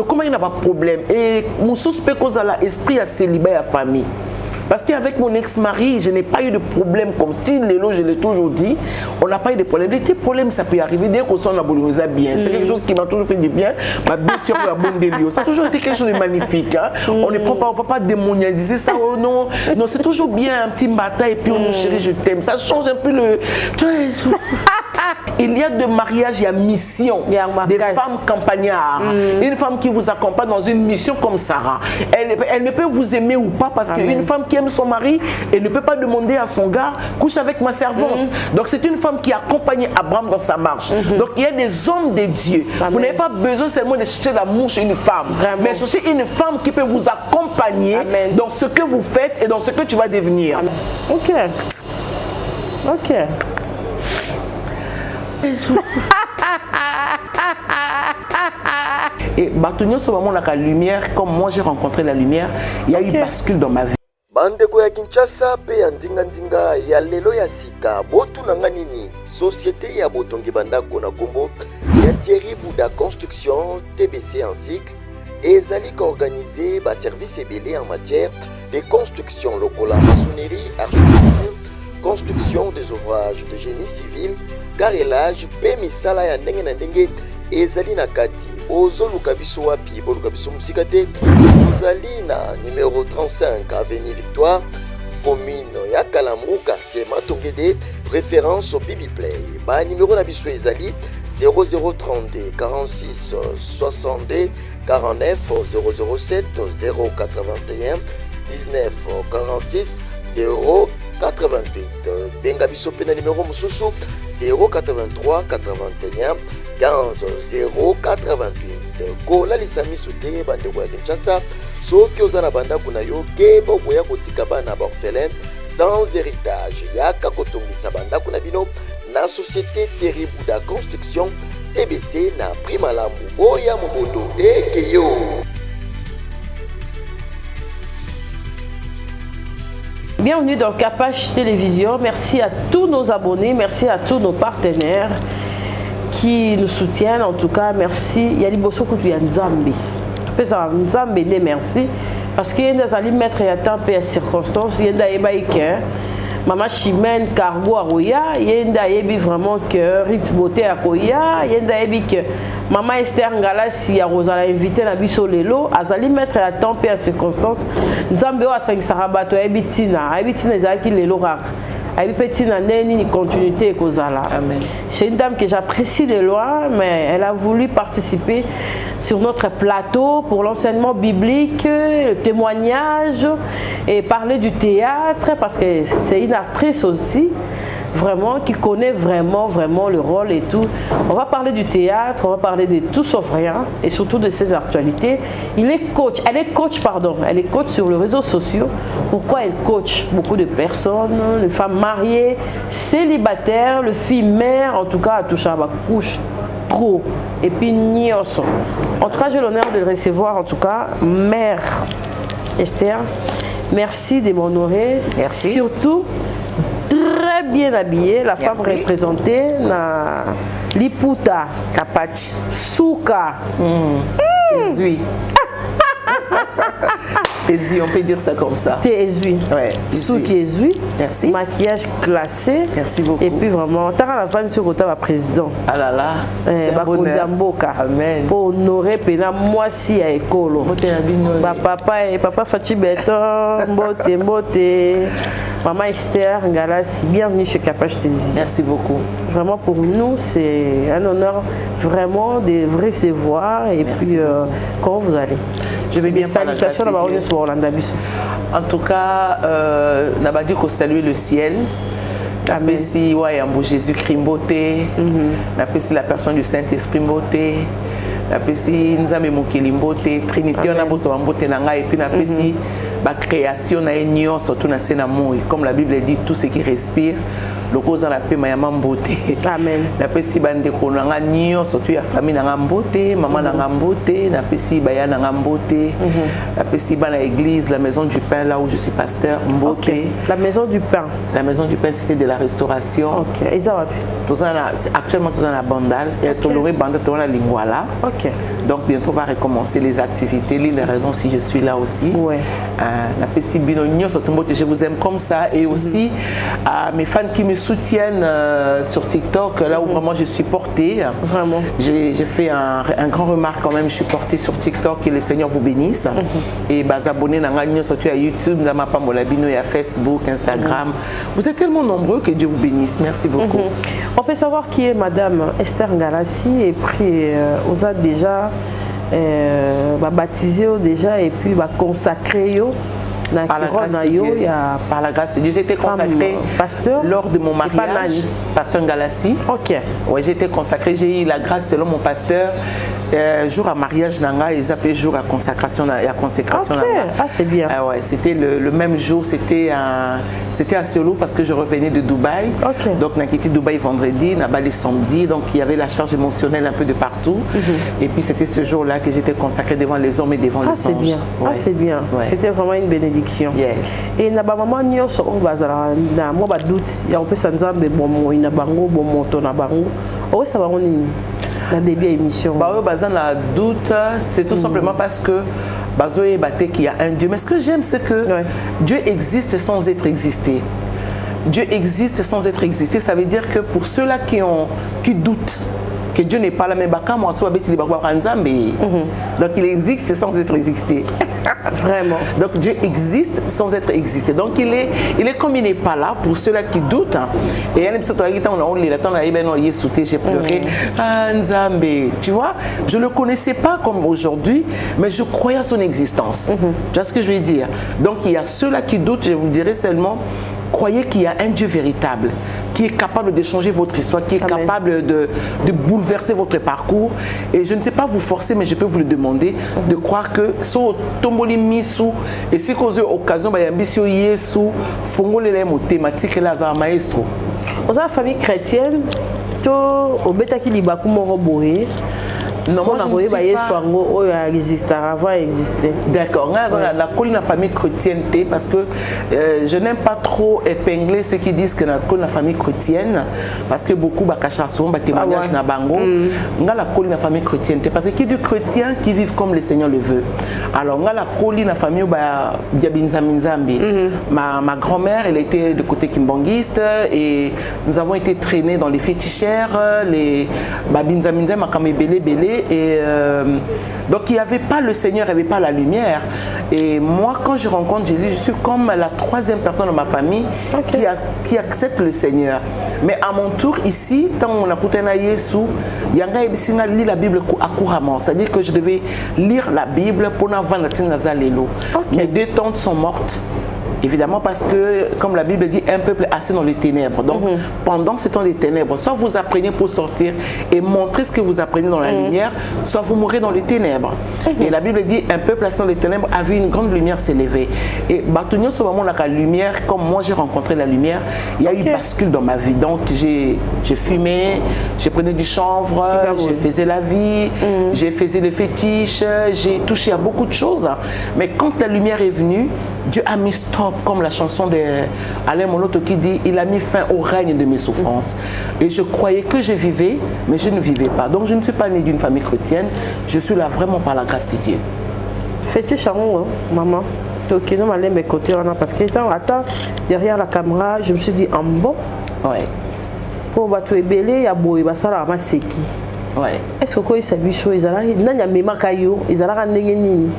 Comment il n'y a pas de problème. Et mon suspect cause l'esprit à célibat à famille. Parce qu'avec mon ex-mari, je n'ai pas eu de problème comme style, je l'ai toujours dit, on n'a pas eu de problème. Les petits problèmes, ça peut arriver dès qu'on s'en a bien. C'est quelque chose qui m'a toujours fait du bien. Ma bête, la bonne délire. Ça a toujours été quelque chose de magnifique. Hein? On ne prend pas, on ne va pas démonialiser ça. Oh non, non, c'est toujours bien un petit matin et puis on nous chérit, je t'aime. Ça change un peu le. Il y a de mariages, il y a mission. Des femmes campagnards. Une femme qui vous accompagne dans une mission comme Sarah. Elle ne peut vous aimer ou pas parce qu'une femme qui aime son mari, elle ne peut pas demander à son gars, couche avec ma servante. Donc c'est une femme qui accompagne Abraham dans sa marche. Donc il y a des hommes de Dieu. Vous n'avez pas besoin seulement de chercher l'amour chez une femme. Mais chercher une femme qui peut vous accompagner dans ce que vous faites et dans ce que tu vas devenir. Ok. Ok. Et Batonio, ce moment la lumière, comme moi j'ai rencontré la lumière, il y a eu bascule dans ma vie. Bandeko ya Kinshasa pe ya ndinga ya lelo ya sika botu nanga nini société ya botongi bandako na kombo ya Thierry Bouda Construction TBC en cycle ezali organisé ba service ebele en matière de construction lokola maçonnerie, architecture, construction des ouvrages de génie civil, carrelage, pe misala ya ndenge na ndenge ezali na kati ozoluka biso wapi boluka biso musika te ozali na numéro 35 avenue Victoire commune ya Kalamu quartier Matongede référence au Bibi Play ba numéro na biso ezali 0032 46 62 49 007 081 19 46 088 benga biso pe na numéro mususu 083 81 15 088 kola lisami sote bandeko ya Kinshasa soki oza na bandako na yo ke bokoya kotika bana baorphelin sans héritage yaka kotongisa bandako na bino na société Thierry Bouda Construction TBC na prima lambu boya mobondo ekeyo. Bienvenue dans Capage Télévision. Merci à tous nos abonnés, merci à tous nos partenaires qui nous soutiennent. En tout cas, merci. Il y a des bosso que tu as Nzambi. Nzambi, merci. Parce qu'il y a des mettre et temps et circonstances. Il y a des Maman Chimène, Cargo, Aroya. Il y a des vraiment que Ritz Beauté à Koya. Il y a des que Maman Esther Ngala, si a Rosa l'a invité à Bisso Lelo, Azali mettre à temps et circonstances. Nzambi a 5 sarabato, Abitina, Abitina, Zaki Lelo Rak. Abitina, Neni, continuité et Kozala. C'est une dame que j'apprécie de loin, mais elle a voulu participer sur notre plateau pour l'enseignement biblique, le témoignage et parler du théâtre parce que c'est une actrice aussi. Vraiment, qui connaît vraiment le rôle et tout. On va parler du théâtre, on va parler de tout sauf rien et surtout de ses actualités. Elle est coach sur les réseaux sociaux. Pourquoi elle coach beaucoup de personnes, les femmes mariées, célibataires, les filles mères, en tout cas à toucher à ma couche trop et puis nios. En tout cas, j'ai l'honneur de le recevoir, en tout cas, mère Esther. Merci de m'honorer. Merci. Surtout, très bien habillée, la femme représentée na Liputa, Kapachi, Souka, Ezui. Ezui, on peut dire ça comme ça. T'es Ezui. Ouais. Souki Ezui. Merci. Maquillage classé. Merci beaucoup. Et puis vraiment, t'as la femme sur le président. Ah là là. C'est un bonheur. Amen. Pour honorer pena moi si à école. Papa Fati Beton, Mbote. Maman Esther Ngalas, bienvenue chez Capage Télévision. Merci beaucoup. Vraiment pour nous, c'est un honneur vraiment de vous recevoir. Et merci puis, comment vous allez? Je vais bien. Salutations à la en tout cas, on va dire qu'on salue le ciel. Amen. Si Jésus-Christ beauté, la personne du Saint-Esprit beauté. Napesi nzambe mokili mbote trinité on a besoin mbote na ngai et puis la création na nyonso surtout na sena moi comme la Bible dit tout ce qui respire loko za na pe mayama mbote. Amen. Na pe si bande ko na nganyo surtout ya famille na mbote, maman na mbote, na pe si baya na mbote. Na pe si ba na église la maison du pain là où je suis pasteur mbote. Okay. La maison du pain. La maison du pain c'était de la restauration. OK. Et ça va plus. Actuellement tout ça na Bandal et toloré Bandal to na Lingwala. OK. Donc bientôt on va recommencer les activités. L'une des raisons si je suis là aussi. Ouais. Na pe si bino surtout je vous aime comme ça et aussi à mes fans qui me soutiennent sur TikTok là où vraiment je suis portée. Vraiment. J'ai fait un grand remarque quand même, je suis portée sur TikTok et le Seigneur vous bénisse. Et bah abonnez surtout à YouTube, Namapamolabino et à Facebook, Instagram. Vous êtes tellement nombreux que Dieu vous bénisse. Merci beaucoup. On peut savoir qui est Madame Esther Ngalassi et puis on a déjà baptisé déjà et puis consacré. Par la grâce de Dieu, j'ai été consacrée lors de mon mariage, pasteur Ngalassi. Ok. Ouais, j'ai été consacrée, j'ai eu la grâce selon mon pasteur. Jour à mariage nanga, ils appellent jour à consécration. Ok. Ah, c'est bien. Ouais, c'était le même jour, c'était à Solo parce que je revenais de Dubaï. Ok. Donc, j'ai quitté Dubaï vendredi, Nabali samedi, donc il y avait la charge émotionnelle un peu de partout. Et puis c'était ce jour-là que j'étais consacrée devant les hommes et devant les anges. C'est bien. Ouais. Ah, c'est bien. Ouais. C'était vraiment une bénédiction. Yes. Et na ba maman nyonso o bazala na mo ba doute ya opesa nzambe bomo ina bango bomo to na bango o sa bango ni na début émission ba o bazana doute c'est tout simplement parce que bazoé baté qu'il y a un Dieu, mais ce que j'aime c'est que Dieu existe sans être existé. Dieu existe sans être existé, ça veut dire que pour ceux-là qui doutent que Dieu n'est pas là, mais donc il existe sans être existé. Vraiment. Donc Dieu existe sans être existé. Donc il est comme il n'est pas là pour ceux-là qui doutent. Et il y a j'ai pleuré. Tu vois, je ne le connaissais pas comme aujourd'hui, mais je croyais à son existence. Tu vois ce que je veux dire? Donc il y a ceux-là qui doutent, je vous dirais seulement, croyez qu'il y a un Dieu véritable qui est capable de changer votre histoire, qui est capable de bouleverser votre parcours. Et je ne sais pas vous forcer, mais je peux vous le demander, de croire que so tomboli misu et si cause occasion ba yambisio yesu fongolele mo thématique là za maestro. Dans la famille chrétienne, to obetaki libaku moko boye. Non, moi je ne sais pas. Avant exister. D'accord. La colline famille chrétienne parce que je n'aime pas trop épingler ceux qui disent que la colline famille chrétienne parce que beaucoup bakachasson ba témoignage na bango. La colline famille chrétienne parce que qui dit chrétien qui vivent comme le Seigneur le veut. Alors la colline famille ba Diabinzamizambi. Ma grand-mère elle était de côté kimbangiste et nous avons été traînés dans les fétichères, les babinzaminza makamebele belé. Et donc il n'y avait pas le Seigneur, il n'y avait pas la lumière. Et moi quand je rencontre Jésus, je suis comme la troisième personne de ma famille qui accepte le Seigneur. Mais à mon tour ici, tant on a écouté Yesu, il y a lu la Bible couramment. C'est-à-dire que je devais lire la Bible pour n'avoir nazalelo. Mes deux tantes sont mortes. Évidemment parce que, comme la Bible dit, un peuple assis dans les ténèbres. Donc, pendant ce temps des ténèbres, soit vous apprenez pour sortir et montrer ce que vous apprenez dans la lumière, soit vous mourrez dans les ténèbres. Et la Bible dit, un peuple assis dans les ténèbres a vu une grande lumière s'élever. Et Batounion, ce moment, la lumière, comme moi j'ai rencontré la lumière, il y a eu bascule dans ma vie. Donc, j'ai fumé, j'ai pris du chanvre, j'ai faisais la vie, j'ai faisais le fétiche, j'ai touché à beaucoup de choses. Mais quand la lumière est venue, Dieu a mis stop, comme la chanson d'Alain Moloto qui dit il a mis fin au règne de mes souffrances. Et je croyais que je vivais, mais je ne vivais pas. Donc je ne suis pas née d'une famille chrétienne, je suis là vraiment par la grâce de Dieu. Fétiche maman. Donc non, allez mes côtés parce que attends derrière la caméra, je me suis dit en bon. Ouais. Pour battre belé ya boy basala ma seki. Ouais. Est-ce que quoi ça biso izala nanya mema kayo izala ndenge nini?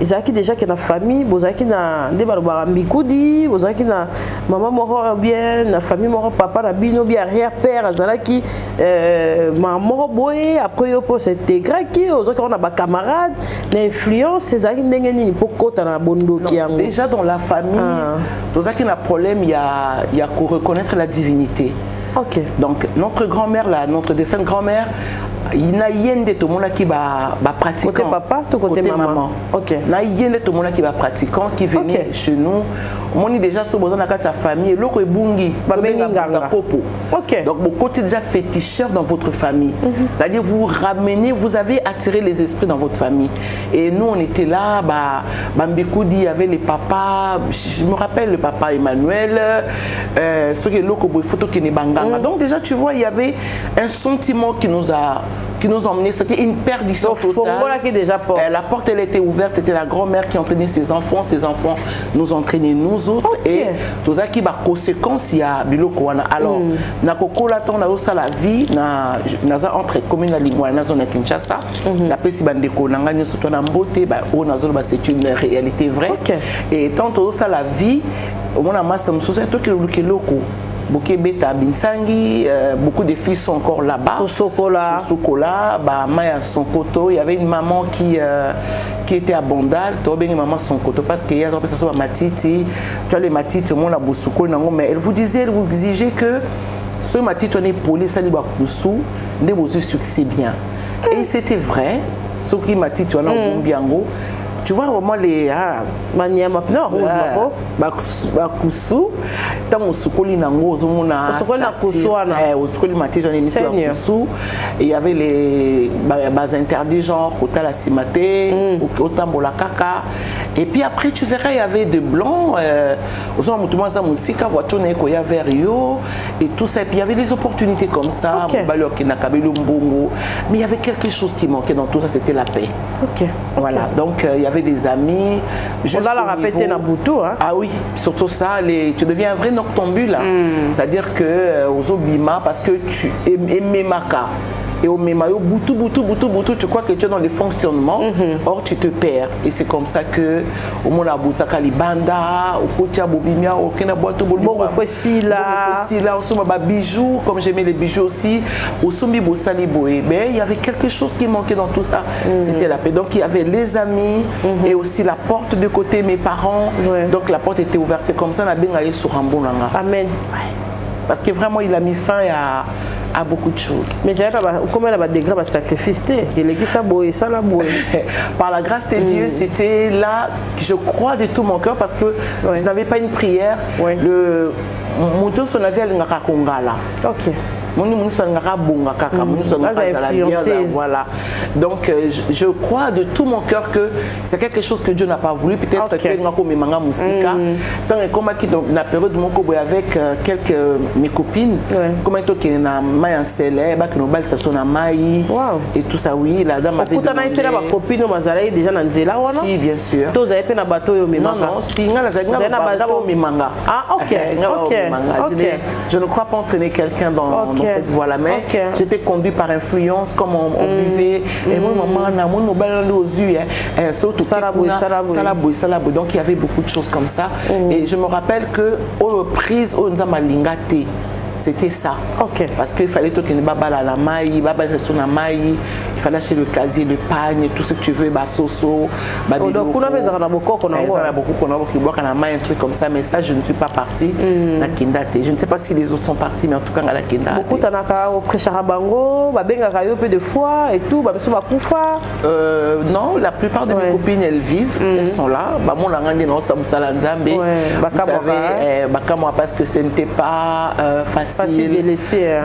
Izaki déjà qui na famille, bozaki na ndeba mbikudi, bozaki na maman moko bien, na famille moko papa na bino bien arrière-père azalaki maman boye après yo pour s'intégrer qui ozaki on a ba camarades, l'influence ezaki ndenge nini pour kota na bondo ki yango. Déjà dans la famille, bozaki na problème il y a qu'on reconnaître la divinité. OK. Donc notre grand-mère là, notre défunte grand-mère il na yende to mona qui ba pratiquant. Côté papa, tout côté maman. OK. Na yende to mona qui ba pratiquant qui venait chez nous. On est déjà sur besoin de sa famille. Loko ebungi. Ba benga popo. OK. Donc beaucoup côté déjà féticheur dans votre famille. C'est-à-dire vous ramenez, vous avez attiré les esprits dans votre famille. Et nous on était là, Bambikoudi, il y avait les papas, je me rappelle le papa Emmanuel, ceux qui loko boy photo qui n'est banganga. Donc déjà tu vois il y avait un sentiment qui nous a emmené, c'était une perdition totale. La porte elle était ouverte, c'était la grand-mère qui entraînait ses enfants nous entraînaient nous autres. Et tout ça qui a conséquence il y a biloko wana. Alors na kokola ton na osa la vie na entre commune Limoana na zone Kinshasa, la pesi bandeko nanga nyoso to na mbote ba o na zone ba c'est une réalité vraie. Et tant osa la vie on a masse msosa to keloko Bokebeta Binsangi, beaucoup de filles sont encore là-bas. Au Sokola, Maya Sonkoto. Il y avait une maman qui était à Bondal. Tu as une maman Sonkoto parce qu'il y a des personnes à Matiti. Tu as les Matiti, on a Boussouko, mais elle vous disait, elle vous exigeait que ce Matiti, on est poli, ça lui va Boussou, ne vous succès bien. Et c'était vrai. Ce qui Matiti, on a Bombiango. Tu vois vraiment les bakusu tant osukoli nango ozomona osukoli matije en émission bakusu il y avait les bas interdits genre kotala simate otambola kaka et puis après tu verras il y avait de blancs ozoma mutumo za musika voiture na ko ya vers yo et tout ça et puis il y avait des opportunités comme ça balo na kabelo mbongo mais il y avait quelque chose qui manquait dans tout ça, c'était la paix. Voilà, donc il y avait des amis. On va la répéter dans Boutou. Ah oui, surtout ça, tu deviens un vrai noctambule. C'est-à-dire que aux Obima, parce que tu aimais Maka. Et au Mémayo, Boutou, tu crois que tu es dans les fonctionnements, or tu te perds. Et c'est comme ça que, au Mona Bousaka Libanda, au Kotia Bobimia, au Kena Boato Bolibwa, au Soumaba bijoux, comme j'aimais les bijoux aussi, au Soumbi Bossali Boé. Mais il y avait quelque chose qui manquait dans tout ça, c'était la paix. Donc il y avait les amis et aussi la porte de côté, mes parents. Donc la porte était ouverte. C'est comme ça, on a bien allé sur Rambonanga. Amen. Parce que vraiment, il a mis fin à beaucoup de choses. Mais comment elle a des grands sacrifices? Par la grâce de Dieu, c'était là que je crois de tout mon cœur parce que je n'avais pas une prière. Mon tour son avis à l'Ingakongala. Voilà. Donc je crois de tout mon cœur que c'est quelque chose que Dieu n'a pas voulu. Peut-être que dans la période de mon cobo avec quelques mes copines, comme qui n'a mai en célèbre, qui nous bal ça son amai et tout ça oui, la dame avait déjà dans Nzela wana. Si bien sûr. Tous avez fait na bateau yo mimanga. Non, si ngala mimanga. Ah OK. Je ne crois pas entraîner quelqu'un dans cette voie-là, mais j'étais conduit par influence, comme on buvait. Et moi, maman, mon bal aux yeux, surtout salabou. Donc il y avait beaucoup de choses comme ça. Et je me rappelle que aux reprises, on nous a malingate. C'était ça. Parce qu'il fallait que baba la maille, baba sur la maille, il fallait acheter le casier, le pagne, tout ce que tu veux, basoso, donc on a beaucoup qu'on a un truc comme ça, mais ça je ne suis pas partie na Kindate. Je ne sais pas si les autres sont partis, mais en tout cas à la Kindate. Beaucoup tanaka au prêcharabango, babenga kayo peu de fois et tout, ba kufa. Non, la plupart de mes copines elles vivent, elles sont là. Ba mon ngandi no samsala nzambe. Vous savez, bakamwa parce que ce n'était pas facile de laisser,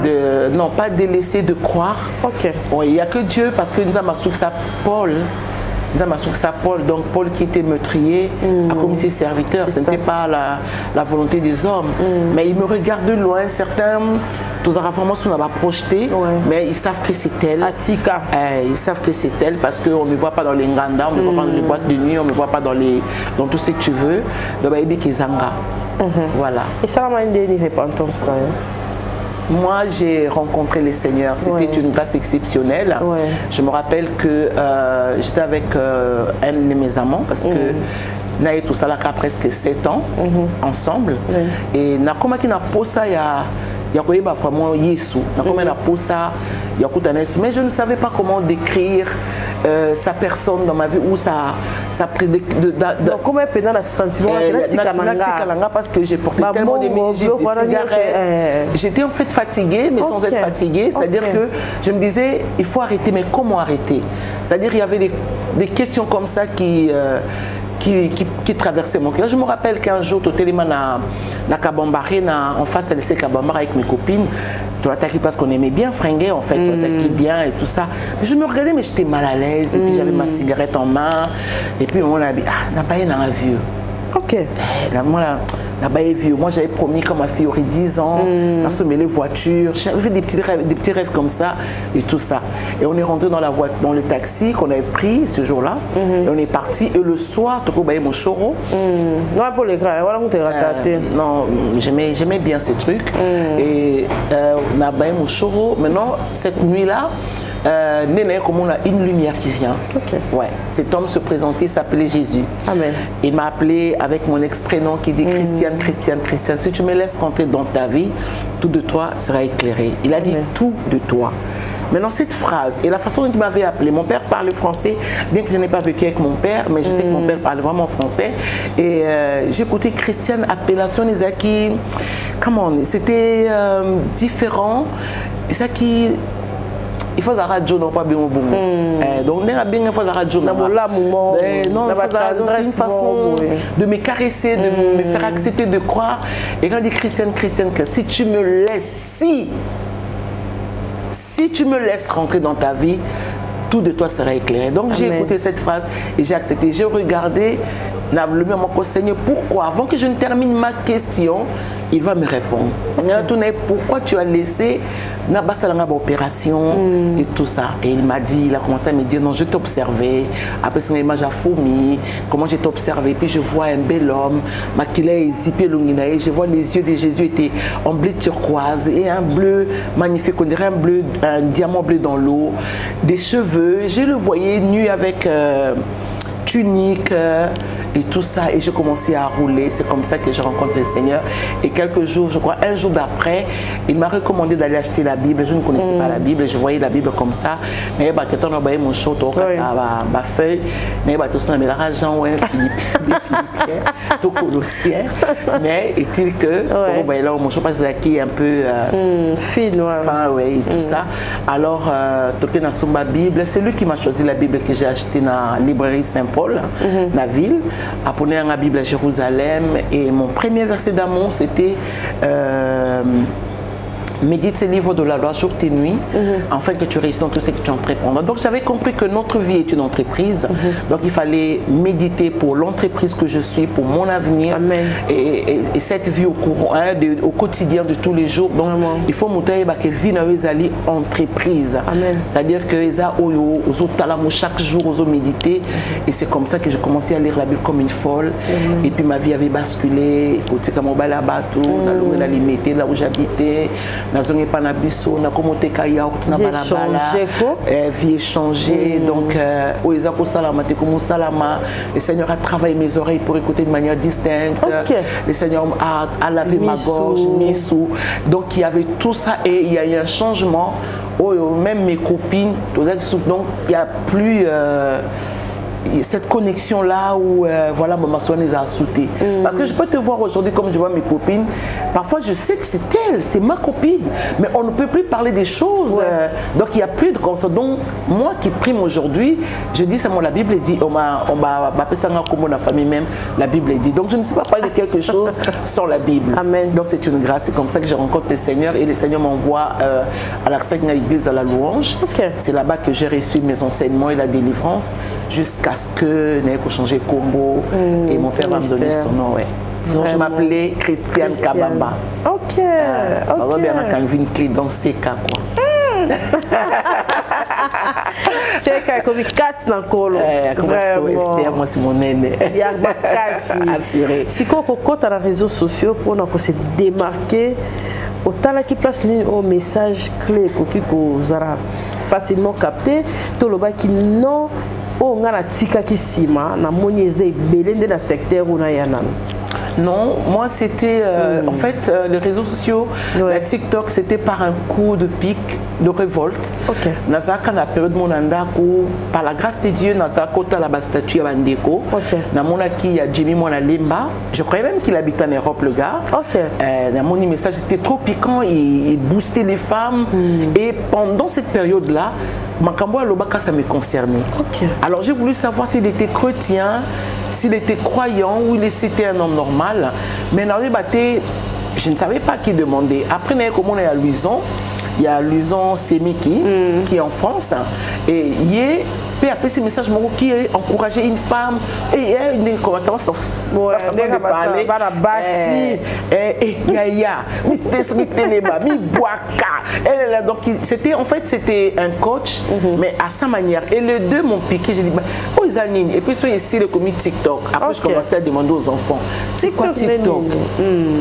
non pas de laisser de croire. Il n'y a que Dieu parce que nous avons Paul, donc Paul qui était meurtrier a commis ses serviteurs. Ce n'était pas la volonté des hommes, mais il me regarde de loin. Certains tous les informations on va projeter, mais ils savent que c'est elle. Ils savent que c'est elle parce qu'on ne me voit pas dans les nganda, on ne me voit pas dans les boîtes de nuit, on ne me voit pas dans tout ce que tu veux. Donc il dit qu'ils zanga. Voilà. Et ça m'a donné une repentance. Moi, j'ai rencontré les seigneurs. C'était une grâce exceptionnelle. Je me rappelle que j'étais avec un de mes amants parce que nous avons tout ça là presque 7 ans ensemble. Et Nakoma qui n'a pas ça, il yakoyeba vraiment Yesu na comme na posa yakutana Yesu, mais je ne savais pas comment décrire sa personne dans ma vie ou sa donc comment pendant la sentiment parce que j'ai porté tellement de cigarettes. J'étais en fait fatiguée, mais sans être fatiguée, c'est-à-dire que je me disais il faut arrêter, mais comment arrêter? C'est-à-dire il y avait des questions comme ça qui traversait mon cœur. Je me rappelle qu'un jour, au téléphone à Kabambari, en face à l'essai Kabambari avec mes copines, tu attaquais parce qu'on aimait bien fringuer, en fait, tu attaquais bien et tout ça. Mais je me regardais, mais j'étais mal à l'aise, et puis j'avais ma cigarette en main, et puis on a dit, n'a pas un vieux. Ok. Moi j'avais promis quand ma fille aurait 10 ans, à se mêler voiture, j'avais fait des petits rêves comme ça et tout ça. Et on est rentré dans le taxi qu'on avait pris ce jour-là, et on est parti. Et le soir, tu vois mon choro. Non, pour les gars, voilà où tu es non, j'aimais bien ces trucs. Et on a baillé mon choro. Maintenant, cette nuit-là, comme on a une lumière qui vient. Ouais, cet homme se présentait, s'appelait Jésus. Amen. Il m'a appelé avec mon ex-prénom qui dit Christiane. Si tu me laisses rentrer dans ta vie, tout de toi sera éclairé. Il a dit tout de toi. Maintenant, cette phrase et la façon dont il m'avait appelé, mon père parlait français, bien que je n'ai pas vécu avec mon père, mais je sais que mon père parlait vraiment français. Et j'écoutais Christiane, appellation des acquis. Comment c'était différent. Ça qui. Il faut arrêter John non pas bien au bon. Donc on est bien il faut arrêter John. Non, c'est une façon de me caresser, de me faire accepter, de croire. Et quand on dit Christiane, que si tu me laisses, si tu me laisses rentrer dans ta vie, tout de toi sera éclairé. Donc j'ai écouté cette phrase et j'ai accepté. J'ai regardé le même Seigneur. Pourquoi? Avant que je ne termine ma question, il va me répondre. Pourquoi tu as laissé opération et tout ça? Et il m'a dit, il a commencé à me dire non, je t'ai observé. Après ça, image à Foumi, comment je t'ai observé. Puis je vois un bel homme, maquillé, zippé, je vois les yeux de Jésus étaient en bleu turquoise et un bleu magnifique, on dirait un diamant bleu dans l'eau, des cheveux. Je le voyais nu avec tunique et tout ça, et j'ai commencé à rouler. C'est comme ça que je rencontre le Seigneur. Et quelques jours, je crois un jour d'après, il m'a recommandé d'aller acheter la Bible. Je ne connaissais pas la Bible, je voyais la Bible comme ça. Mais mon show, ma feuille, mais tout ça, Jean, Philippien, tout Colossien. Mais est-il que mon show passe qui est un peu fin, et tout ça. Alors, toqué dans ma Bible, c'est lui qui m'a choisi la Bible que j'ai achetée dans la librairie Saint-Paul, dans la ville. Apprenez la Bible à Jérusalem, et mon premier verset d'amour c'était médite ces livres de la loi jour et nuit, afin que tu réussisses dans tout ce que tu entreprendras. Donc j'avais compris que notre vie est une entreprise, donc il fallait méditer pour l'entreprise que je suis, pour mon avenir, et cette vie au courant, au quotidien de tous les jours. Donc il faut montrer que vie n'a pas entreprise, c'est-à-dire que chaque jour aux méditer, et c'est comme ça que j'ai commencé à lire la Bible comme une folle, et puis ma vie avait basculé. Côté comme bateau, là où j'habitais. Vie échangée, donc le Seigneur a travaillé mes oreilles pour écouter de manière distincte. Le Seigneur a lavé ma gorge, mes sous. Donc il y avait tout ça, et il y a eu un changement. Même mes copines, donc il n'y a plus cette connexion là où voilà, maman Soane les a sauté. Parce que je peux te voir aujourd'hui comme je vois mes copines, parfois je sais que c'est elle, c'est ma copine, mais on ne peut plus parler des choses, donc il n'y a plus de comme ça. Donc moi qui prime aujourd'hui, je dis c'est moi, la Bible dit, on m'a appelé ça comme la famille même, la Bible dit, donc je ne sais pas parler de quelque chose sans la Bible. Amen. Donc c'est une grâce, c'est comme ça que je rencontre le Seigneur, et le Seigneur m'envoie à la Sainte Église à la Louange. C'est là-bas que j'ai reçu mes enseignements et la délivrance, jusqu'à ce que n'ait qu'au changer combo, et mon père m'a donné son nom. Donc je m'appelais Christiane Kabamba. Ok. Calvin Clé dans ces cas quoi. C'est comme 4 dans le colo. Vraiment. Moi c'est mon aîné. Assuré. Si on compte dans les réseaux sociaux pour se démarquer, autant qui place au message clé pour qui facilement capté, tout le bas qui non. On a la tika qui sima na monieze belende na secteur où na yanam. Non, moi c'était en fait les réseaux sociaux, la TikTok, c'était par un coup de pic, de révolte. Nazaka na période monandako, par la grâce de Dieu, Nazaka la bas statue à Bandeko. Namonaki ya Jimmy Mwanalemba. Je croyais même qu'il habitait en Europe le gars. Mon message était trop piquant, il boostait les femmes. Et pendant cette période-là, Makambo Alobaka, ça me concernait. Alors j'ai voulu savoir s'il était chrétien, s'il était croyant ou c'était un homme normal. Mais je ne savais pas qui demander. Après, on est à Luison. Il y a Luison Semiki qui est en France. Et il est après ces messages qui a encouragé une femme et une commentaire sa façon de parler donc c'était en fait c'était un coach mais à sa manière et les deux m'ont piqué. J'ai dit oh ils alignent et puis soit ici le comité TikTok. Après je commençais à demander aux enfants c'est quoi TikTok.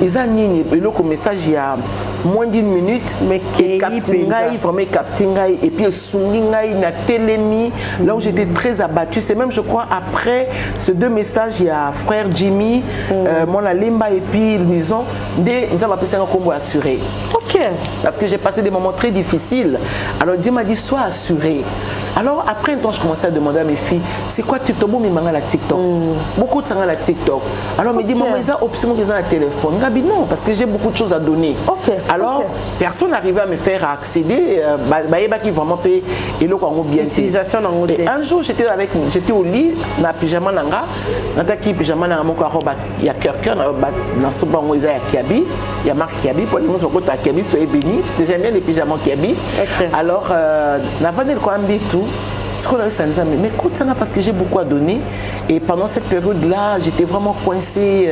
Ils alignent et le message il y a moins d'une minute mais qui captingai vraiment captingai et puis sungingai na telemi. Là où j'étais très abattue, c'est même je crois après ces deux messages, il y a frère Jimmy, Mwanalemba et puis Luison, nous avons appelé ça un combo assuré. Parce que j'ai passé des moments très difficiles. Alors Dieu m'a dit sois assuré. Alors après un temps je commençais à demander à mes filles c'est quoi TikTok? Bon, mais la TikTok. Beaucoup de gens la TikTok. Alors me dit maman ils ont option qu'ils ont un téléphone. Gabi non parce que j'ai beaucoup de choses à donner. Alors personne n'arrivait à me faire accéder. Qui vraiment paye et le bien utilisation. Et un jour j'étais au lit dans pyjama nanga. Dans ta pyjama nanga mon corps il y a quelqu'un dans ce banc il y a Kiabi, il y a Marc Kiabi pour les gens qui sont Kiabi soyez bénis parce que j'aime bien les pyjamas Kiabi. Alors la vanne le Kwambi tout. Ce qu'on a eu ça nous a mais écoute ça parce que j'ai beaucoup à donner et pendant cette période là j'étais vraiment coincée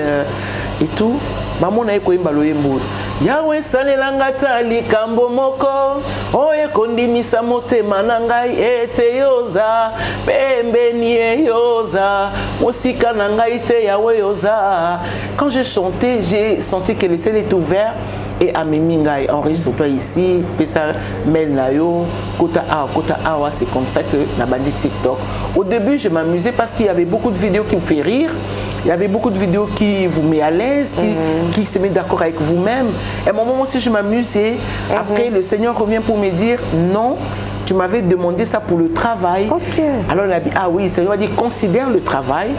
et tout maman na ekoyimba loyembo Yahweh salelanga tali kambo moko oye kondimisa motema na ngai ete yoza pembeni yoza musika na ngai te Yahweh yoza. Quand j'ai chanté j'ai senti que le ciel est ouvert et à Mimingai, enregistre-toi ici, Pesa Mel Nayo, Kota Awa, c'est comme ça que la bande TikTok. Au début, je m'amusais parce qu'il y avait beaucoup de vidéos qui me font rire, il y avait beaucoup de vidéos qui vous mettent à l'aise, qui se mettent d'accord avec vous-même. Et à un moment aussi, je m'amusais. Après, le Seigneur revient pour me dire non. Tu m'avais demandé ça pour le travail. Alors on a dit, ah oui, le Seigneur a dit, considère le travail.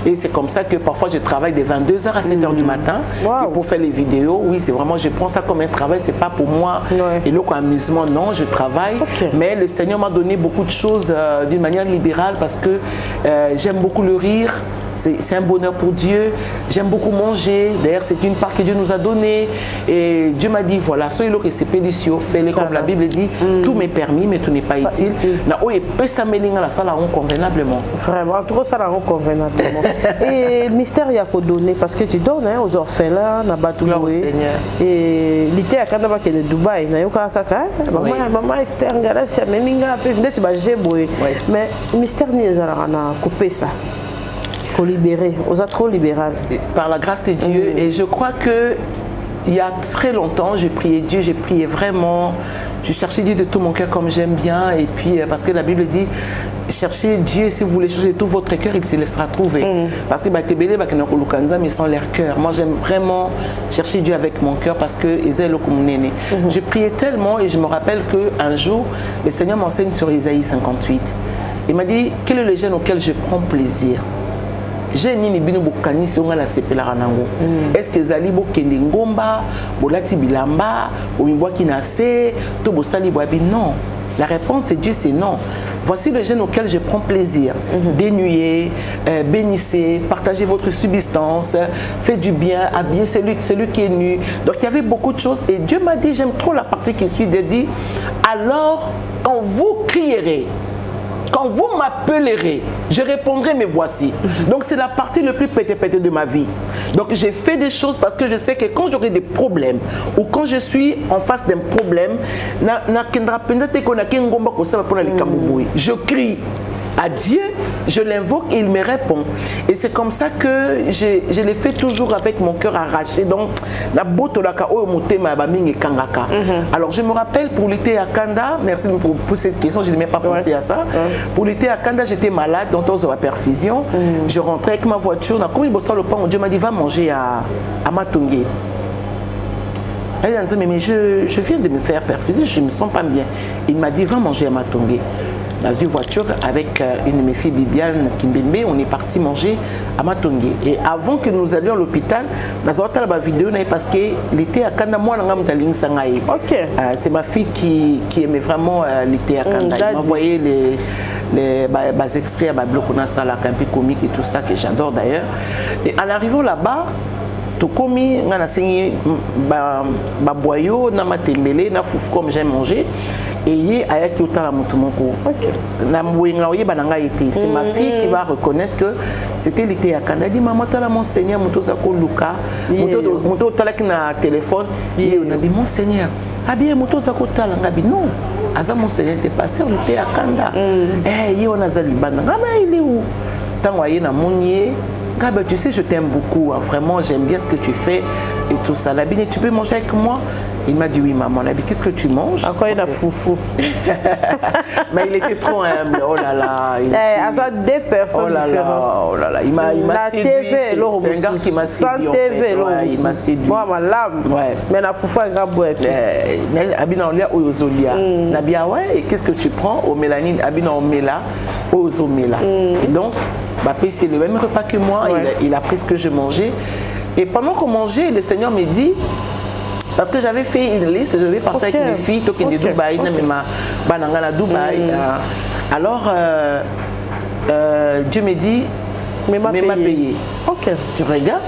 Et c'est comme ça que parfois je travaille de 22h à 7h du matin. Et pour faire les vidéos, oui, c'est vraiment, je prends ça comme un travail, c'est pas pour moi. Et là, comme amusement, non, je travaille. Mais le Seigneur m'a donné beaucoup de choses d'une manière libérale parce que j'aime beaucoup le rire. C'est un bonheur pour Dieu. J'aime beaucoup manger. D'ailleurs, c'est une part que Dieu nous a donnée. Et Dieu m'a dit, voilà, soyez que c'est délicieux, fais-le comme la Bible dit, tout m'est permis, mais tout n'est pas utile. Convenablement. Vraiment, tout ça la convenablement. Et mystère, il y a qu'à donner, parce que tu donnes aux orphelins, Nabatouloué. Et l'été à Kanaba qui est de Dubaï, maman Esther, mais mystère n'y a coupé ça. Libéré, aux trop libéral. Par la grâce de Dieu. Et je crois que il y a très longtemps, j'ai prié Dieu, j'ai prié vraiment, je cherchais Dieu de tout mon cœur comme j'aime bien. Et puis, parce que la Bible dit, cherchez Dieu, si vous voulez chercher tout votre cœur, il se laissera trouver. Parce que mais sans leur cœur. Moi, j'aime vraiment chercher Dieu avec mon cœur parce que je priais tellement et je me rappelle qu'un jour, le Seigneur m'enseigne sur Isaïe 58. Il m'a dit, quel est le jeune auquel je prends plaisir? J'ai ni bino bokani si on a la sepela nango. Est-ce que zali bo kende ngomba, bolati bilamba, oimboa kinase, to bosali boabi? Non. La réponse c'est Dieu, c'est non. Voici le jeûne auquel je prends plaisir. Dénuez, bénissez, partagez votre subsistance, faites du bien, habillez celui qui est nu. Donc il y avait beaucoup de choses et Dieu m'a dit, j'aime trop la partie qui suit, de dire, alors quand vous crierez, quand vous m'appellerez, je répondrai, mais voici. Donc c'est la partie le plus pété de ma vie. Donc j'ai fait des choses parce que je sais que quand j'aurai des problèmes ou quand je suis en face d'un problème, je crie. à Dieu, je l'invoque et il me répond. Et c'est comme ça que je le fais toujours avec mon cœur arraché. Donc, alors, je me rappelle pour l'été à Kanda, merci pour cette question, je n'ai même pas pensé à ça. Pour l'été à Kanda, j'étais malade, donc on a perfusion. Je rentrais avec ma voiture, Dieu m'a dit va manger à Matongé. Mais je viens de me faire perfuser, je ne me sens pas bien. Il m'a dit va manger à Matongé. Dans une voiture avec une de mes filles, Bibiane Kimbembe, on est parti manger à Matongé. Et avant que nous allions à l'hôpital, dans la vidéo, parce que l'été à Kanda, moi, c'est ma fille qui aimait vraiment l'été à Kanda. Elle m'a envoyé les extraits à Bloc, on a ça, un peu comique et tout ça, que j'adore d'ailleurs. Et en arrivant là-bas, Tokomi, on a enseigné boyo, na matembele, na fouf comme j'aime manger. Et hier, ayaki autant la mutumoko. C'est ma fille qui va reconnaître que c'était l'été à Canada. Elle dit maman, t'as mon Seigneur, mon Zako Luka, mon talak na téléphone. Et on a dit mon Seigneur, ah bien mon Zako talangabi non. Asa mon Seigneur était pasteur l'été à Canada. Eh, on a zalibanda. Ah ben il est où? Tant voyé na monier. Tu sais, je t'aime beaucoup, hein. Vraiment, j'aime bien ce que tu fais et tout ça. Nabine, tu peux manger avec moi? Il m'a dit oui, maman. Nabine, qu'est-ce que tu manges? À quoi il a foufou? Mais il était trop humble. Oh là là. À deux personnes différentes. Oh là là. Il m'a séduit. C'est un gars qui m'a séduit. Sans TV, il m'a séduit. Moi, ma lame. Ouais. Mais la foufou, un gars boîte. Mais Abina, on l'a ozolia. Nabia, ouais. Et qu'est-ce que tu prends? Au mélanine, Abina, on met là. Ozomela. Et donc, c'est le même repas que moi, il a pris ce que je mangeais. Et pendant qu'on mangeait, le Seigneur me dit, parce que j'avais fait une liste, je vais partir avec mes filles, de Dubaï, Dubaï. Alors, Dieu me dit, mais m'a payé. Okay. Tu regardes,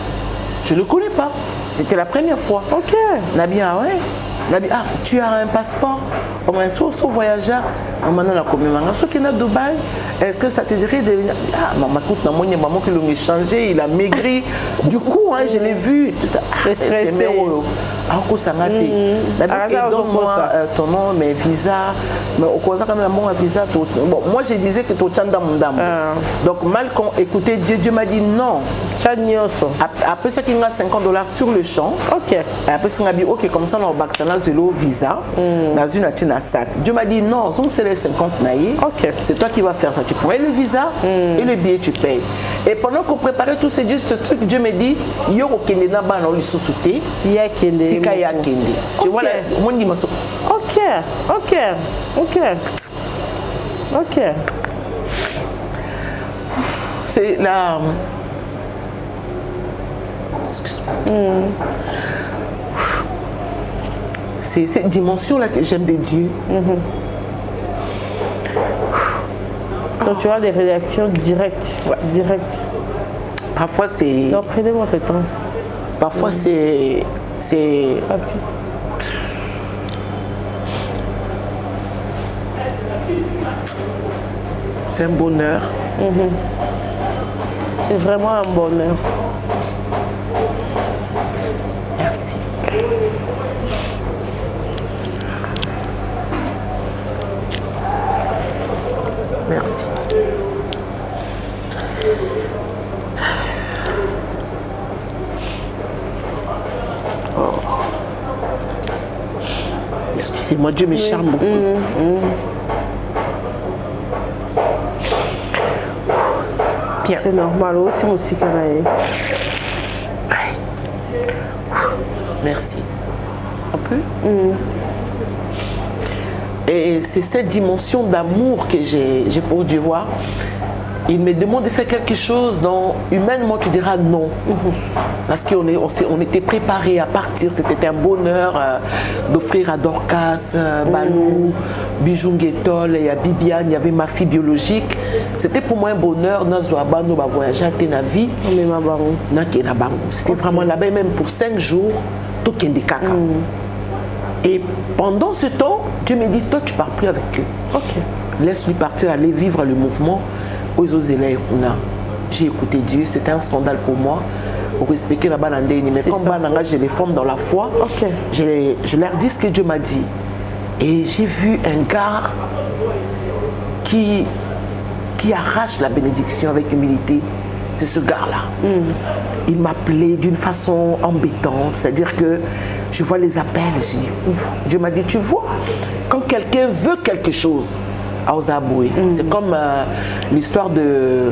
je ne le connais pas. C'était la première fois. Ok. Nabia, ouais. Nabia, ah, tu as un passeport? On m'a dit, soit voyageur. Est-ce que ça te dirait de... Ah, maman, écoute, maman qui l'a changé, il a maigri. Du coup, hein, je l'ai vu. Stressé. Donne-moi ton nom, mes visas. Mais au cas quand même, mon visa. Bon, moi, je disais que tu es donc, mal qu'on écoutait Dieu, Dieu m'a dit non. Après ça, il y a $50 sur le champ. Ok. Après ça, il a dit, ok, comme ça, on a le visa. Dans une sac. Dieu m'a dit non, c'est les 50 naïs. Okay. C'est toi qui vas faire ça. Tu prends le visa et le billet, tu payes. Et pendant qu'on préparait tout ce truc, Dieu me dit yo kende na bana oli susute. Ya kende. Tika ya kende. Tu vois là, mon dit maso. OK. C'est la excuse-moi. C'est cette dimension-là que j'aime de Dieu. Donc tu as des réactions directes. Ouais. Directes. Parfois c'est... Donc prenez votre temps. Parfois c'est... C'est un bonheur. C'est vraiment un bonheur. Merci. Merci. Oh. Excusez-moi, Dieu me charme beaucoup. Bien. C'est normal, aussi musique. Merci. Un peu. Et c'est cette dimension d'amour que j'ai pour Dieu, voir. Il me demande de faire quelque chose dont humainement tu diras non. Parce qu'on était préparés à partir. C'était un bonheur d'offrir à Dorcas, Balou, Bijungetol, il y a Bibiane, il y avait ma fille biologique. C'était pour moi un bonheur. Nous avons voyagé à Tenavi. C'était vraiment là-bas, même pour 5 jours, tout Kendikaka. Et pendant ce temps, Dieu me dit, toi tu ne pars plus avec eux. Okay. Laisse-lui partir, aller vivre le mouvement. J'ai écouté Dieu, c'était un scandale pour moi. Pour respecter la banandéni. Mais comme bananga, je les forme dans la foi. Okay. Je leur dis ce que Dieu m'a dit. Et j'ai vu un gars qui qui arrache la bénédiction avec humilité, c'est ce gars-là. Il m'appelait d'une façon embêtante, c'est-à-dire que je vois les appels, je dis, Dieu m'a dit, tu vois, quand quelqu'un veut quelque chose, c'est comme l'histoire de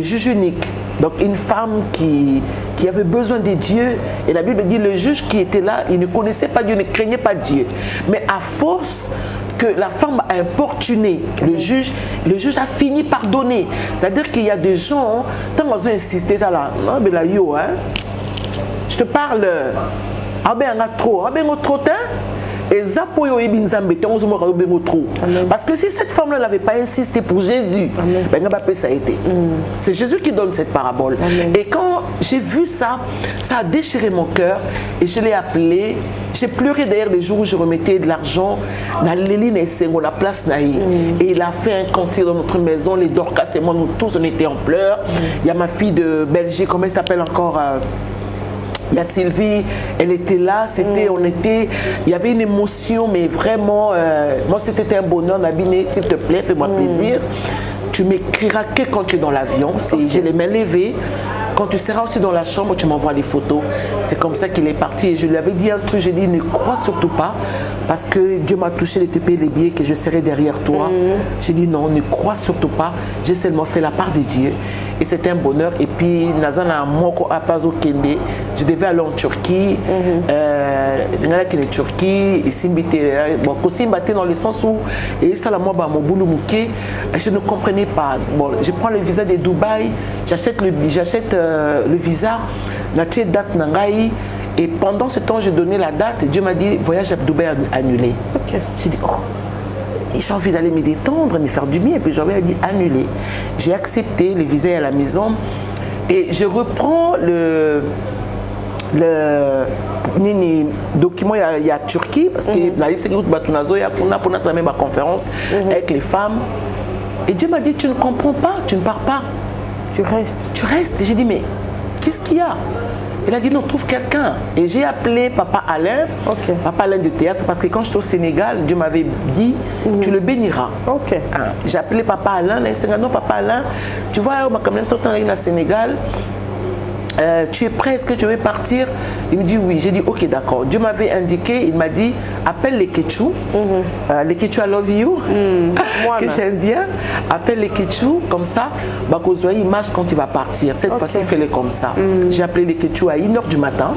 juge unique. Donc une femme qui avait besoin de Dieu, et la Bible dit le juge qui était là, il ne connaissait pas Dieu, ne craignait pas Dieu. Mais à force que la femme a importuné le juge a fini par donner. C'est-à-dire qu'il y a des gens, tant qu'ils ont insisté dans la, non mais là yo, hein, je te parle, ah ben on a trop, et parce que si cette femme-là n'avait pas insisté pour Jésus, ça a été. C'est Jésus qui donne cette parabole. Amen. Et quand j'ai vu ça, ça a déchiré mon cœur et je l'ai appelé. J'ai pleuré d'ailleurs les jours où je remettais de l'argent dans la place Naï. Et il a fait un cantique dans notre maison, les Dorcas et moi, nous tous on était en pleurs. Il y a ma fille de Belgique, comment elle s'appelle encore il y a Sylvie, elle était là, il y avait une émotion, mais vraiment, moi c'était un bonheur, Nabiné, s'il te plaît, fais-moi plaisir. Tu m'écriras que quand tu es dans l'avion, j'ai les mains levées. Quand tu seras aussi dans la chambre, tu m'envoies des photos. C'est comme ça qu'il est parti. Et je lui avais dit un truc, j'ai dit, ne crois surtout pas, parce que Dieu m'a touché les TP et les billets, que je serai derrière toi. J'ai dit non, ne crois surtout pas. J'ai seulement fait la part de Dieu. Et c'était un bonheur. Et puis, Nazana Moko Apazo Kende, je devais aller en Turquie. Turquie, ici, dans le sens où, et ça, la moi, je ne comprenais pas. Bon, je prends le visa de Dubaï, j'achète le visa, la date nangai, et pendant ce temps j'ai donné la date et Dieu m'a dit voyage à Dubaï annulé. J'ai dit j'ai envie d'aller me détendre, me faire du bien, et puis j'avais dit annuler. J'ai accepté, le visa est à la maison et je reprends le document il y a Turquie parce que la même conférence avec les femmes et Dieu m'a dit tu ne comprends pas, tu ne pars pas. Tu restes. J'ai dit, mais qu'est-ce qu'il y a? Il a dit, non, trouve quelqu'un. Et j'ai appelé Papa Alain, Papa Alain de théâtre, parce que quand j'étais au Sénégal, Dieu m'avait dit, tu le béniras. J'ai appelé Papa Alain, non, Papa Alain, tu vois, on m'a quand même sorti au Sénégal. Tu es prêt, est-ce que tu veux partir? Il me dit oui. J'ai dit ok, d'accord. Dieu m'avait indiqué, il m'a dit appelle les Ketchou, les Ketchou I love you, que j'aime bien. Appelle les Ketchou, comme ça, il marche quand tu vas partir. Cette fois-ci, fais-le comme ça. J'ai appelé les Ketchou à 1h du matin.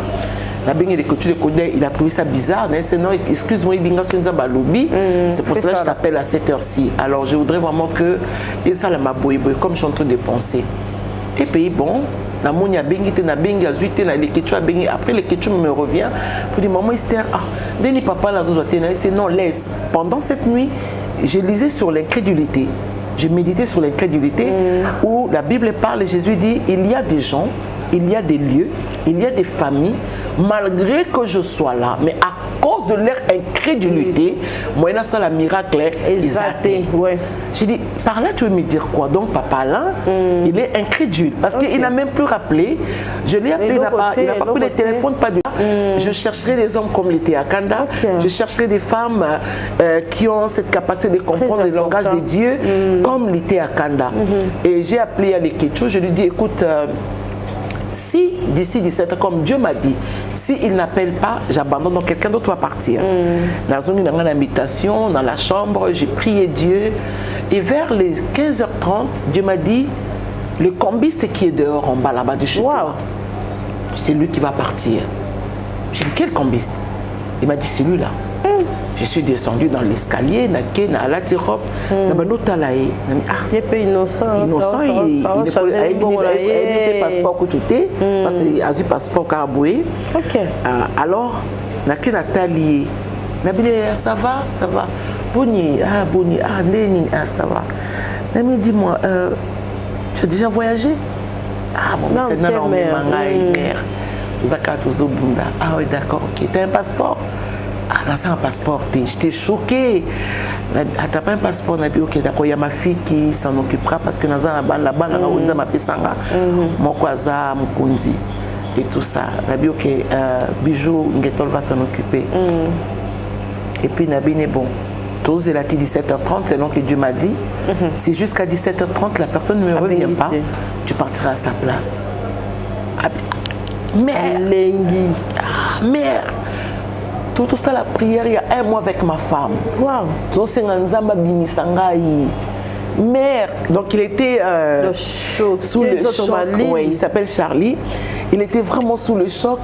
Il a trouvé ça bizarre. Non, excuse-moi, c'est pour ça que je t'appelle à cette heure-ci. Alors je voudrais vraiment que, et ça, comme je suis en train de penser. Et puis bon. Après les Ketchou me revient pour dire maman Esther, papa non, laisse. Pendant cette nuit, je lisais sur l'incrédulité. Je méditais sur l'incrédulité où la Bible parle et Jésus dit il y a des gens, il y a des lieux, il y a des familles, malgré que je sois là, mais à cause de leur incrédulité, moi, ça la miracle est ouais. J'ai dit, par là, tu veux me dire quoi? Donc, papa là, il est incrédule. Parce qu'il n'a même plus rappelé. Je l'ai appelé, il n'a pas pris le téléphone, pas du tout. Je chercherai des hommes comme l'été à Kanda. Je chercherai des femmes qui ont cette capacité de comprendre le langage de Dieu, comme l'été à Kanda. Et j'ai appelé à l'Eketchou, je lui dis, écoute, si d'ici 17 ans, comme Dieu m'a dit, s'il n'appelle pas, j'abandonne, donc quelqu'un d'autre va partir. Dans une invitation, dans la chambre, j'ai prié Dieu. Et vers les 15h30, Dieu m'a dit, le combiste qui est dehors en bas là-bas du château, c'est lui qui va partir. J'ai dit, quel combiste? Il m'a dit, c'est lui là. Je suis descendu dans l'escalier, il a innocent, il a un passeport parce qu'il a un passeport caraboué. Alors, Nathalie, ça va, Boni, ça va. Nami, dis-moi, tu as déjà voyagé? Bon, c'est non, mère. Ah oui, d'accord, ok. Tu as un passeport? C'est un passeport. J'étais choquée. T'as pas un passeport? Ok, d'accord, il y a ma fille qui s'en occupera parce que là-bas, on a ma pesanga, mon kwaza, mon kundi et tout ça. Ok, Bijou, Ngetol va s'en occuper. Et puis, Nabine, bon, tous, elle a dit 17h30, c'est donc que Dieu m'a dit. Si jusqu'à 17h30, la personne ne me revient pas, tu partiras à sa place. Mère, mère, tout ça, la prière, il y a un mois avec ma femme. Wow. Mère, donc il était sous le choc. Ouais, il s'appelle Charlie. Il était vraiment sous le choc.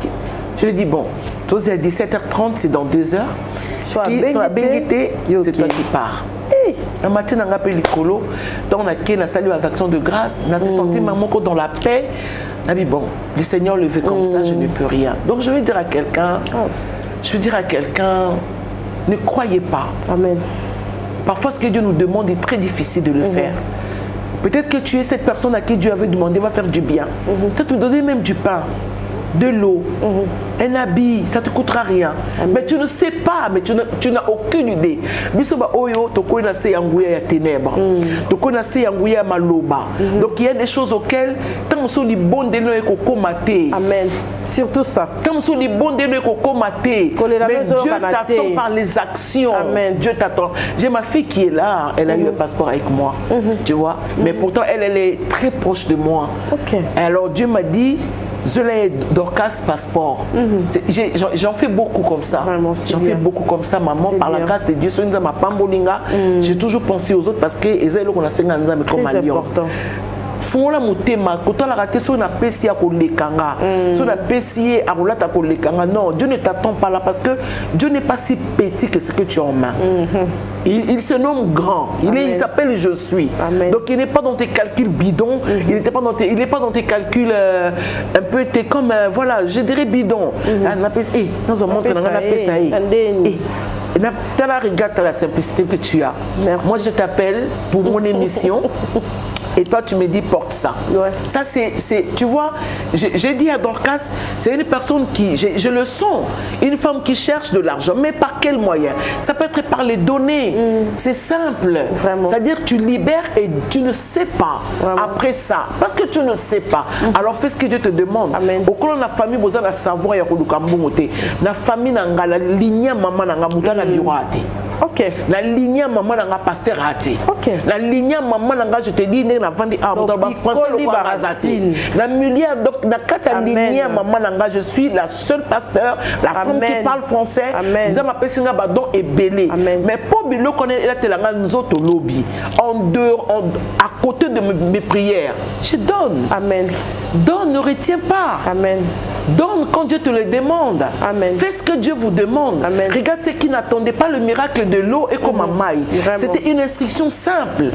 Je lui ai dit, bon, toi, c'est à 17h30, c'est dans 2 heures. Si sur la bénédicté, c'est toi qui pars. Un matin, on a appelé l'écolo. Donc, on a salué les actions de grâce. On a senti maman dans la paix. On a dit, bon, le Seigneur le veut comme ça, je ne peux rien. Donc, je vais dire à quelqu'un, ne croyez pas. Amen. Parfois, ce que Dieu nous demande est très difficile de le faire. Peut-être que tu es cette personne à qui Dieu avait demandé, va faire du bien. Peut-être me donner même du pain, de l'eau, un habit, ça ne te coûtera rien. Mais tu ne sais pas, mais tu n'as aucune idée. Donc il y a des choses auxquelles, Amen. Surtout ça. Mais Dieu t'attend par les actions. Amen. Dieu t'attend. J'ai ma fille qui est là, elle a eu un passeport avec moi. Tu vois. Mais pourtant, elle est très proche de moi. Alors Dieu m'a dit, je l'ai Dorcas passeport. J'en fais beaucoup comme ça. J'en fais beaucoup comme ça, maman, par la grâce de Dieu. J'ai toujours pensé aux autres parce que les autres, on a 50 ans comme alliance. Fongola mutema kotala raté so na pesi ya kolekanga so na pesi ya rolata kolekanga. Non, Dieu ne t'attend pas là parce que Dieu n'est pas si petit que ce que tu as en main. Il se nomme grand. Il s'appelle je suis. Amen. Donc il n'est pas dans tes calculs bidons. Il n'est pas dans tes calculs un peu comme voilà, je dirais bidon. Dans un monde on a pesi regarde la simplicité que tu as. Merci. Moi je t'appelle pour mon émission. Et toi, tu me dis, porte ça. Ouais. Ça, tu vois, j'ai dit à Dorcas, c'est une personne qui, je le sens, une femme qui cherche de l'argent. Mais par quel moyen? Ça peut être par les données. C'est simple. C'est-à-dire que tu libères et tu ne sais pas après ça. Parce que tu ne sais pas. Alors fais ce que Dieu te demande. Au cours de la famille, vous avez savoir, la famille, la lignée, maman, la miroite. Ok. La lignée maman n'a pasteur raté. Ok. La lignée maman n'a je te dis n'a vendu à la milliard donc na kata lignée maman n'a je suis la seule pasteur la femme qui parle français. Dans ma pesinga badon est belé. Mais pour bilo connaître la telanga nous autres lobby en dehors à côté de mes prières. Je donne. Amen. Donne, ne retiens pas. Amen. Donne quand Dieu te le demande. Amen. Fais ce que Dieu vous demande. Amen. Regarde ceux qui n'attendaient pas le miracle de l'eau et comme maille. C'était une instruction simple.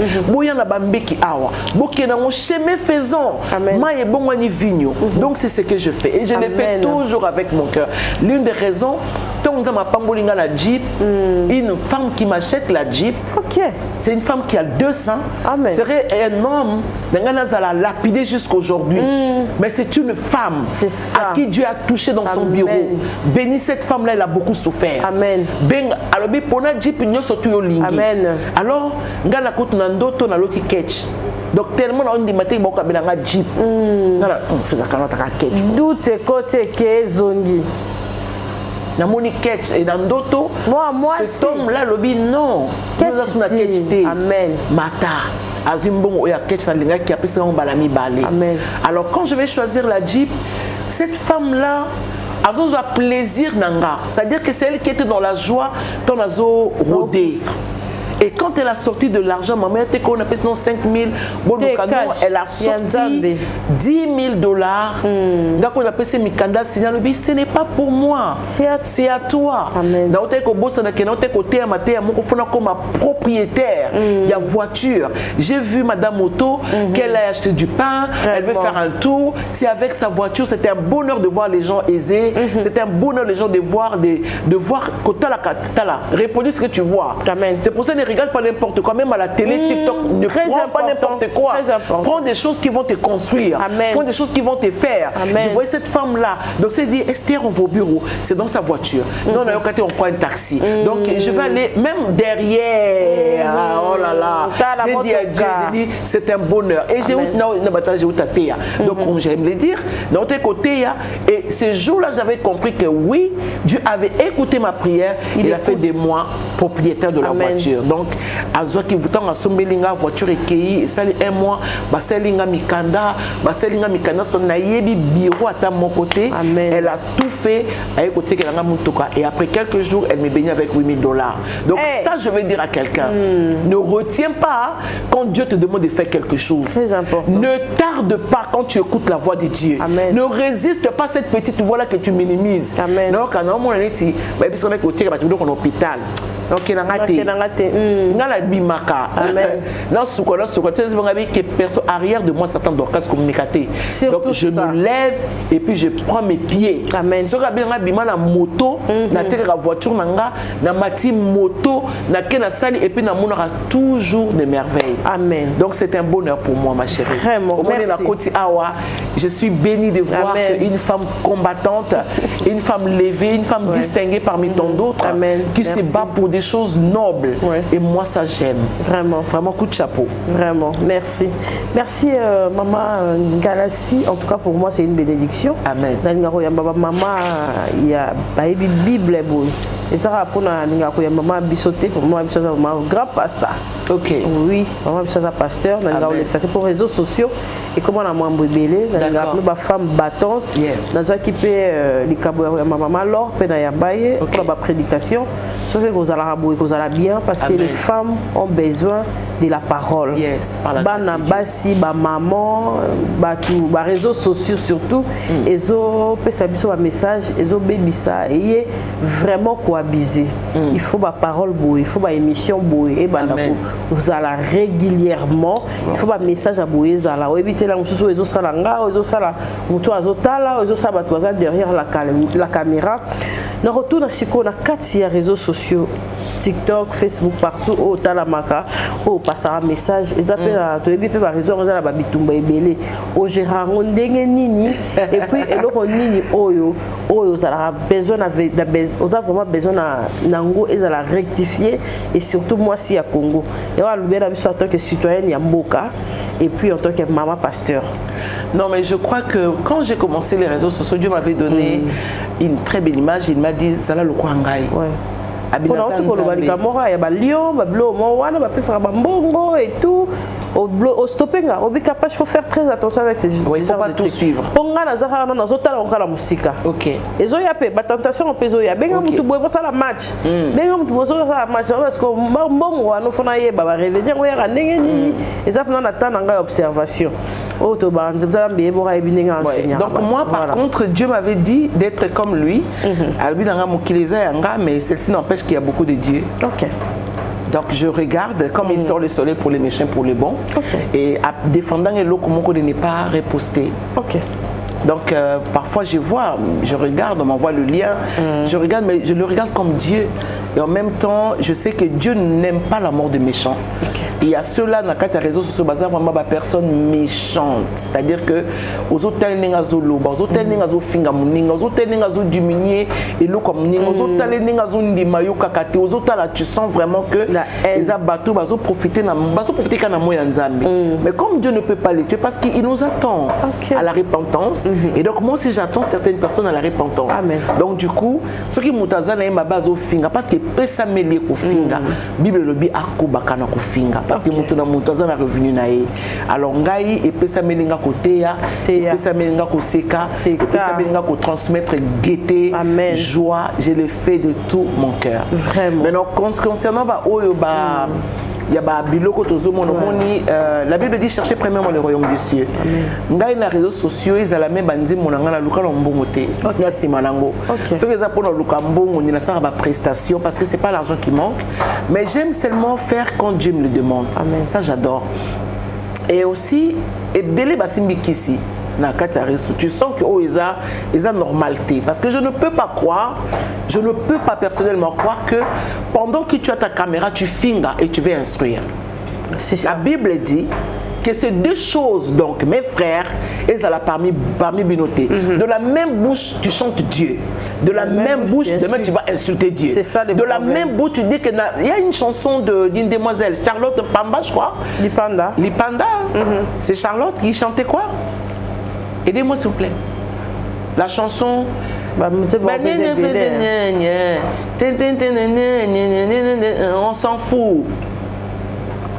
Chemin faisant. Donc c'est ce que je fais. Et je le fais toujours avec mon cœur. L'une des raisons, la Jeep, une femme qui m'achète la Jeep, c'est une femme qui a 200, serait un homme la lapidé jusqu'aujourd'hui. Mais c'est une femme à qui Dieu a touché dans son bureau. Béni cette femme-là, elle a beaucoup souffert. Amen. Alors, alors, ngana kout nandoto na loti ketch. Donc tellement on dit matin bon kabela nga Jeep. Ngana faisait kanota ka ketch. Doute côté ke zongi. Na moni ketch et nandoto. Moi cet homme là lobi non. Nous a suna ketch té. Amen. Mata. Azimbongo ya ketch na linga qui a pris on balami balé. Amen. Alors quand je vais choisir la Jeep, cette femme là a plaisir nanga. C'est-à-dire que c'est elle qui était dans la joie dans la zone rodée. Et quand elle a sorti de l'argent, ma mère était qu'on appelle 5 000, elle a sorti 10 000 dollars. Donc on appelle ça Mikanda, ce n'est pas pour moi, c'est à toi. Comme propriétaire, il y a voiture. J'ai vu Madame Otto qu'elle a acheté du pain, elle veut faire un tour. C'est avec sa voiture, c'était un bonheur de voir les gens aisés. C'était un bonheur les gens de voir que tu as répondu ce que tu vois. C'est pour ça que regarde pas n'importe quoi, même à la télé, TikTok, ne prends pas n'importe quoi. Prends des choses qui vont te construire, prends des choses qui vont te faire. Je voyais cette femme-là, donc c'est dit, Esther, on va au bureau, c'est dans sa voiture. Non, on prend un taxi. Donc je vais aller même derrière. Oh là là, j'ai dit à Dieu, j'ai dit, c'est un bonheur. Et j'ai eu Tatéa. Donc comme j'aime le dire, dans tes côtés, et ce jour-là, j'avais compris que oui, Dieu avait écouté ma prière. Il a fait de moi propriétaire de la voiture. Donc, Azoa qui vous tend à Sombelinga, voiture et ça les un mois, Baselinga Mikanda, son naïebi bureau à mon côté. Elle a tout fait à écouter qu'elle a Mutoka. Et après quelques jours, elle me baignait avec $8,000. Donc, ça, je veux dire à quelqu'un, ne retiens pas quand Dieu te demande de faire quelque chose. Très important. Ne tarde pas quand tu écoutes la voix de Dieu. Ne résiste pas à cette petite voix-là que tu minimises. Donc, quand on est ici, on est en hôpital. Donc, il y a un bimaka. Dans ce cas-là, arrière de moi, Satan doit communiquer. Donc, je me lève et puis je prends mes pieds. Amen. Si je la moto, la voiture, la moto, et puis on aura toujours des merveilles. Amen. Donc, c'est un bonheur pour moi, ma chérie. Vraiment. Merci. Je suis bénie de voir une femme combattante, une femme levée, une femme distinguée parmi tant d'autres, qui se bat pour des choses nobles. Et moi, ça j'aime. Vraiment. Vraiment, coup de chapeau. Vraiment. Merci. Merci, Maman Galassi. En tout cas, pour moi, c'est une bénédiction. Amen. Maman, il y a la Bible. Et ça, pour maman bisoté, pour moi, c'est un grand pasteur. Ok. Oui, maman c'est un pasteur. Pour les réseaux sociaux. Et comment on a moins brûlé, on a femme battante. Dans un qui peut les cabouers, maman, l'or, pour la prédication. Sauf que vous allez bien parce que les femmes ont besoin de la parole. Yes, par la grâce de Dieu. Maman, les réseaux sociaux surtout, ils ont un message, ils ont bébé ça. Et vraiment quoi abuser. Il faut ma parole, il faut ma émission, et vous allez régulièrement. Il faut un message à bouer. Éviter la chose ils ont ça derrière la caméra. Nous retournons sur qu'on a 4 réseaux sociaux. TikTok, Facebook, partout, au Talamaka, au passer un message, ils appellent à tout le monde, par raison, ils ont babitumba ebele, au gérant, on dengue nini, et puis, et l'autre nini, oyo, ils ont besoin, ils ont vraiment besoin d'ango, ils ont rectifier, et surtout moi, si à Congo, et on a bien habitué en tant que citoyenne, Yamboka, et puis en tant que maman pasteur. Non, mais je crois que quand j'ai commencé les réseaux sociaux, Dieu m'avait donné une très belle image, il m'a dit, ça là le Kwangai. Il y a des lions, et tout. Au stopping, il faut faire très attention avec ces choses. Il ne faut pas tout suivre. Ok. Et il y a des tentations, il y a des match. Parce que observation. Donc moi, par contre, Dieu m'avait dit d'être comme lui. Mais celle-ci n'empêche qu'il y a beaucoup de dieux. Ok. Donc je regarde comme il sort le soleil pour les méchants, pour les bons. Et défendant les lots, comment de ne pas reposter. Ok. Donc parfois je vois, je regarde, on m'envoie le lien, je regarde, mais je le regarde comme Dieu. Et en même temps, je sais que Dieu n'aime pas la mort des méchants. Et il y a ceux-là, dans les réseaux sociaux, vraiment des personnes méchantes. C'est-à-dire que aux autres, aux autres, tu sens vraiment que les abattus vont profiter mais comme Dieu ne peut pas les tuer, parce qu'il nous attend à la repentance. Et donc moi aussi j'attends certaines personnes à la repentance. Donc du coup, ceux qui m'ont parce que pesa meli kofinga Bible lobi akobaka na kofinga parce que mutu na mutaza na revenu na ye alors ngai et pesa melinga koteya pesa melinga koseka pesa melinga ko transmettre gaieté joie, je le fais de tout mon cœur. Vraiment. Maintenant concernant ba oyo ba il y a biloko tozo monomoni la Bible dit chercher premièrement le royaume des cieux. Ngai na réseaux sociaux ils ala même bandi monanga na luka lombongo te na simanango. Ce que ça pour le luka mbongo ni na ça ba prestation parce que c'est pas l'argent qui manque mais j'aime seulement faire quand Dieu me le demande. Ça j'adore. Et aussi et belé basimbi kisi Tu sens que ils ont normalité. Parce que je ne peux pas croire, je ne peux pas personnellement croire que pendant que tu as ta caméra, tu fingas et tu veux instruire. La Bible dit que ces deux choses, donc, mes frères, elles sont parmi Binoté. De la même bouche, tu chantes Dieu. De la même bouche, demain, tu vas insulter Dieu. Ça, de la même bouche, tu dis qu'il y a une chanson d'une demoiselle, Charlotte Pamba, je crois. Lipanda. Lipanda. C'est Charlotte qui chantait quoi? Aidez-moi, s'il vous plaît. La chanson... On s'en fout.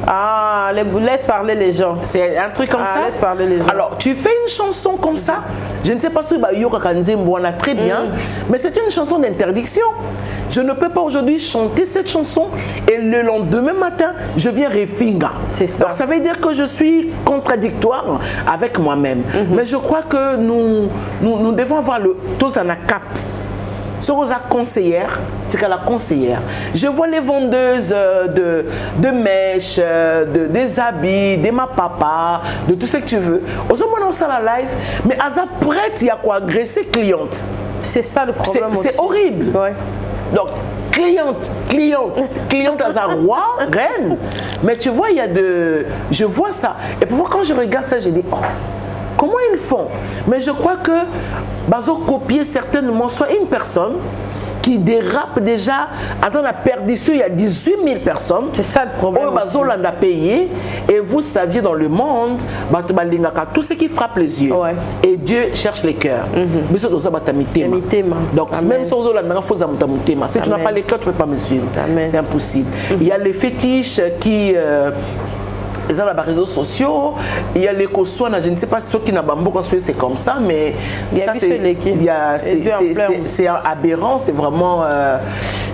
Ah, laisse parler les gens. C'est un truc comme ça. Laisse parler les gens. Alors, tu fais une chanson comme ça. Je ne sais pas si Yoka Kanzembo en a très bien, mais c'est une chanson d'interdiction. Je ne peux pas aujourd'hui chanter cette chanson et le lendemain matin, je viens refinga. C'est ça. Donc, ça veut dire que je suis contradictoire avec moi-même. Mais je crois que nous devons avoir tous un cap. Sur la conseillère, c'est qu'à la conseillère. Je vois les vendeuses de mèches, des habits, de ma papa, de tout ce que tu veux. Aux hommes, on a la live, mais à sa prête, il y a quoi agresser cliente. C'est ça le problème aussi. C'est horrible. Ouais. Donc, cliente à sa roi, reine. Mais tu vois, il y a je vois ça. Et pourquoi quand je regarde ça, je dis, oh, comment ils font? Mais je crois que Bazo copier certainement soit une personne qui dérape déjà, à la perdition, il y a 18 000 personnes. C'est ça le problème. Bazo l'a payé et vous saviez dans le monde, tout ce qui frappe les yeux. Ouais. Et Dieu cherche les cœurs. Donc, même si si tu n'as pas les cœurs, tu ne peux pas me suivre. C'est impossible. Il y a les fétiches qui. Ils ont les réseaux sociaux, il y a les Koswana, je ne sais pas si ceux qui n'ont pas c'est comme ça, mais ça c'est aberrant, c'est vraiment,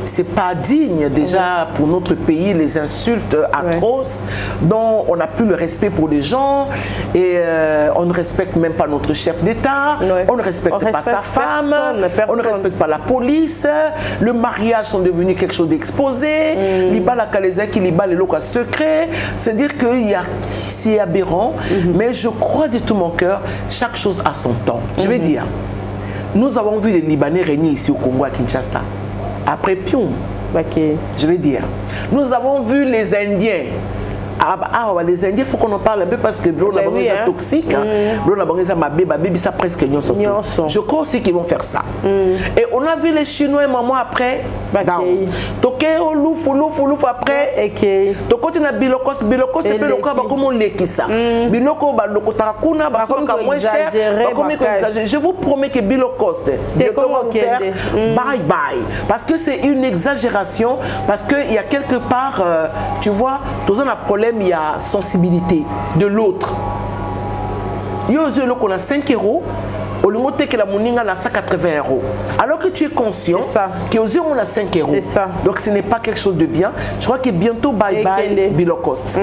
c'est pas digne déjà pour notre pays, les insultes atroces, dont on n'a plus le respect pour les gens et on ne respecte même pas notre chef d'État, on ne respecte pas sa femme, on ne respecte pas la police, le mariage sont devenus quelque chose d'exposé, liba la kalezaki, liba les locaux secrets, c'est-à-dire que c'est aberrant, mais je crois de tout mon cœur, chaque chose a son temps. Je vais dire, nous avons vu les Libanais régner ici au Congo, à Kinshasa, après Pion. Je vais dire, nous avons vu les Indiens. Les Indiens, il faut qu'on en parle un peu parce que l'eau est toxique. L'eau ça presque je crois aussi qu'ils vont faire ça. Et on a vu les Chinois, maman, après. Toké, louf après. Toko, tu as biloko, c'est peu le cas, comme on l'est qui ça. Biloko, tarakuna, moins cher. Je vous promets que biloko, va vous faire bye bye. Parce que c'est une exagération. Parce qu'il y a quelque part, tu vois, tous un problème. Il y a sensibilité de l'autre. Il y a qu'on a 5 €, au lieu que la moninga a 180 €. Alors que tu es conscient qu'aux yeux on a 5 €. C'est ça. Donc ce n'est pas quelque chose de bien. Je crois que bientôt bye bye Bilocost.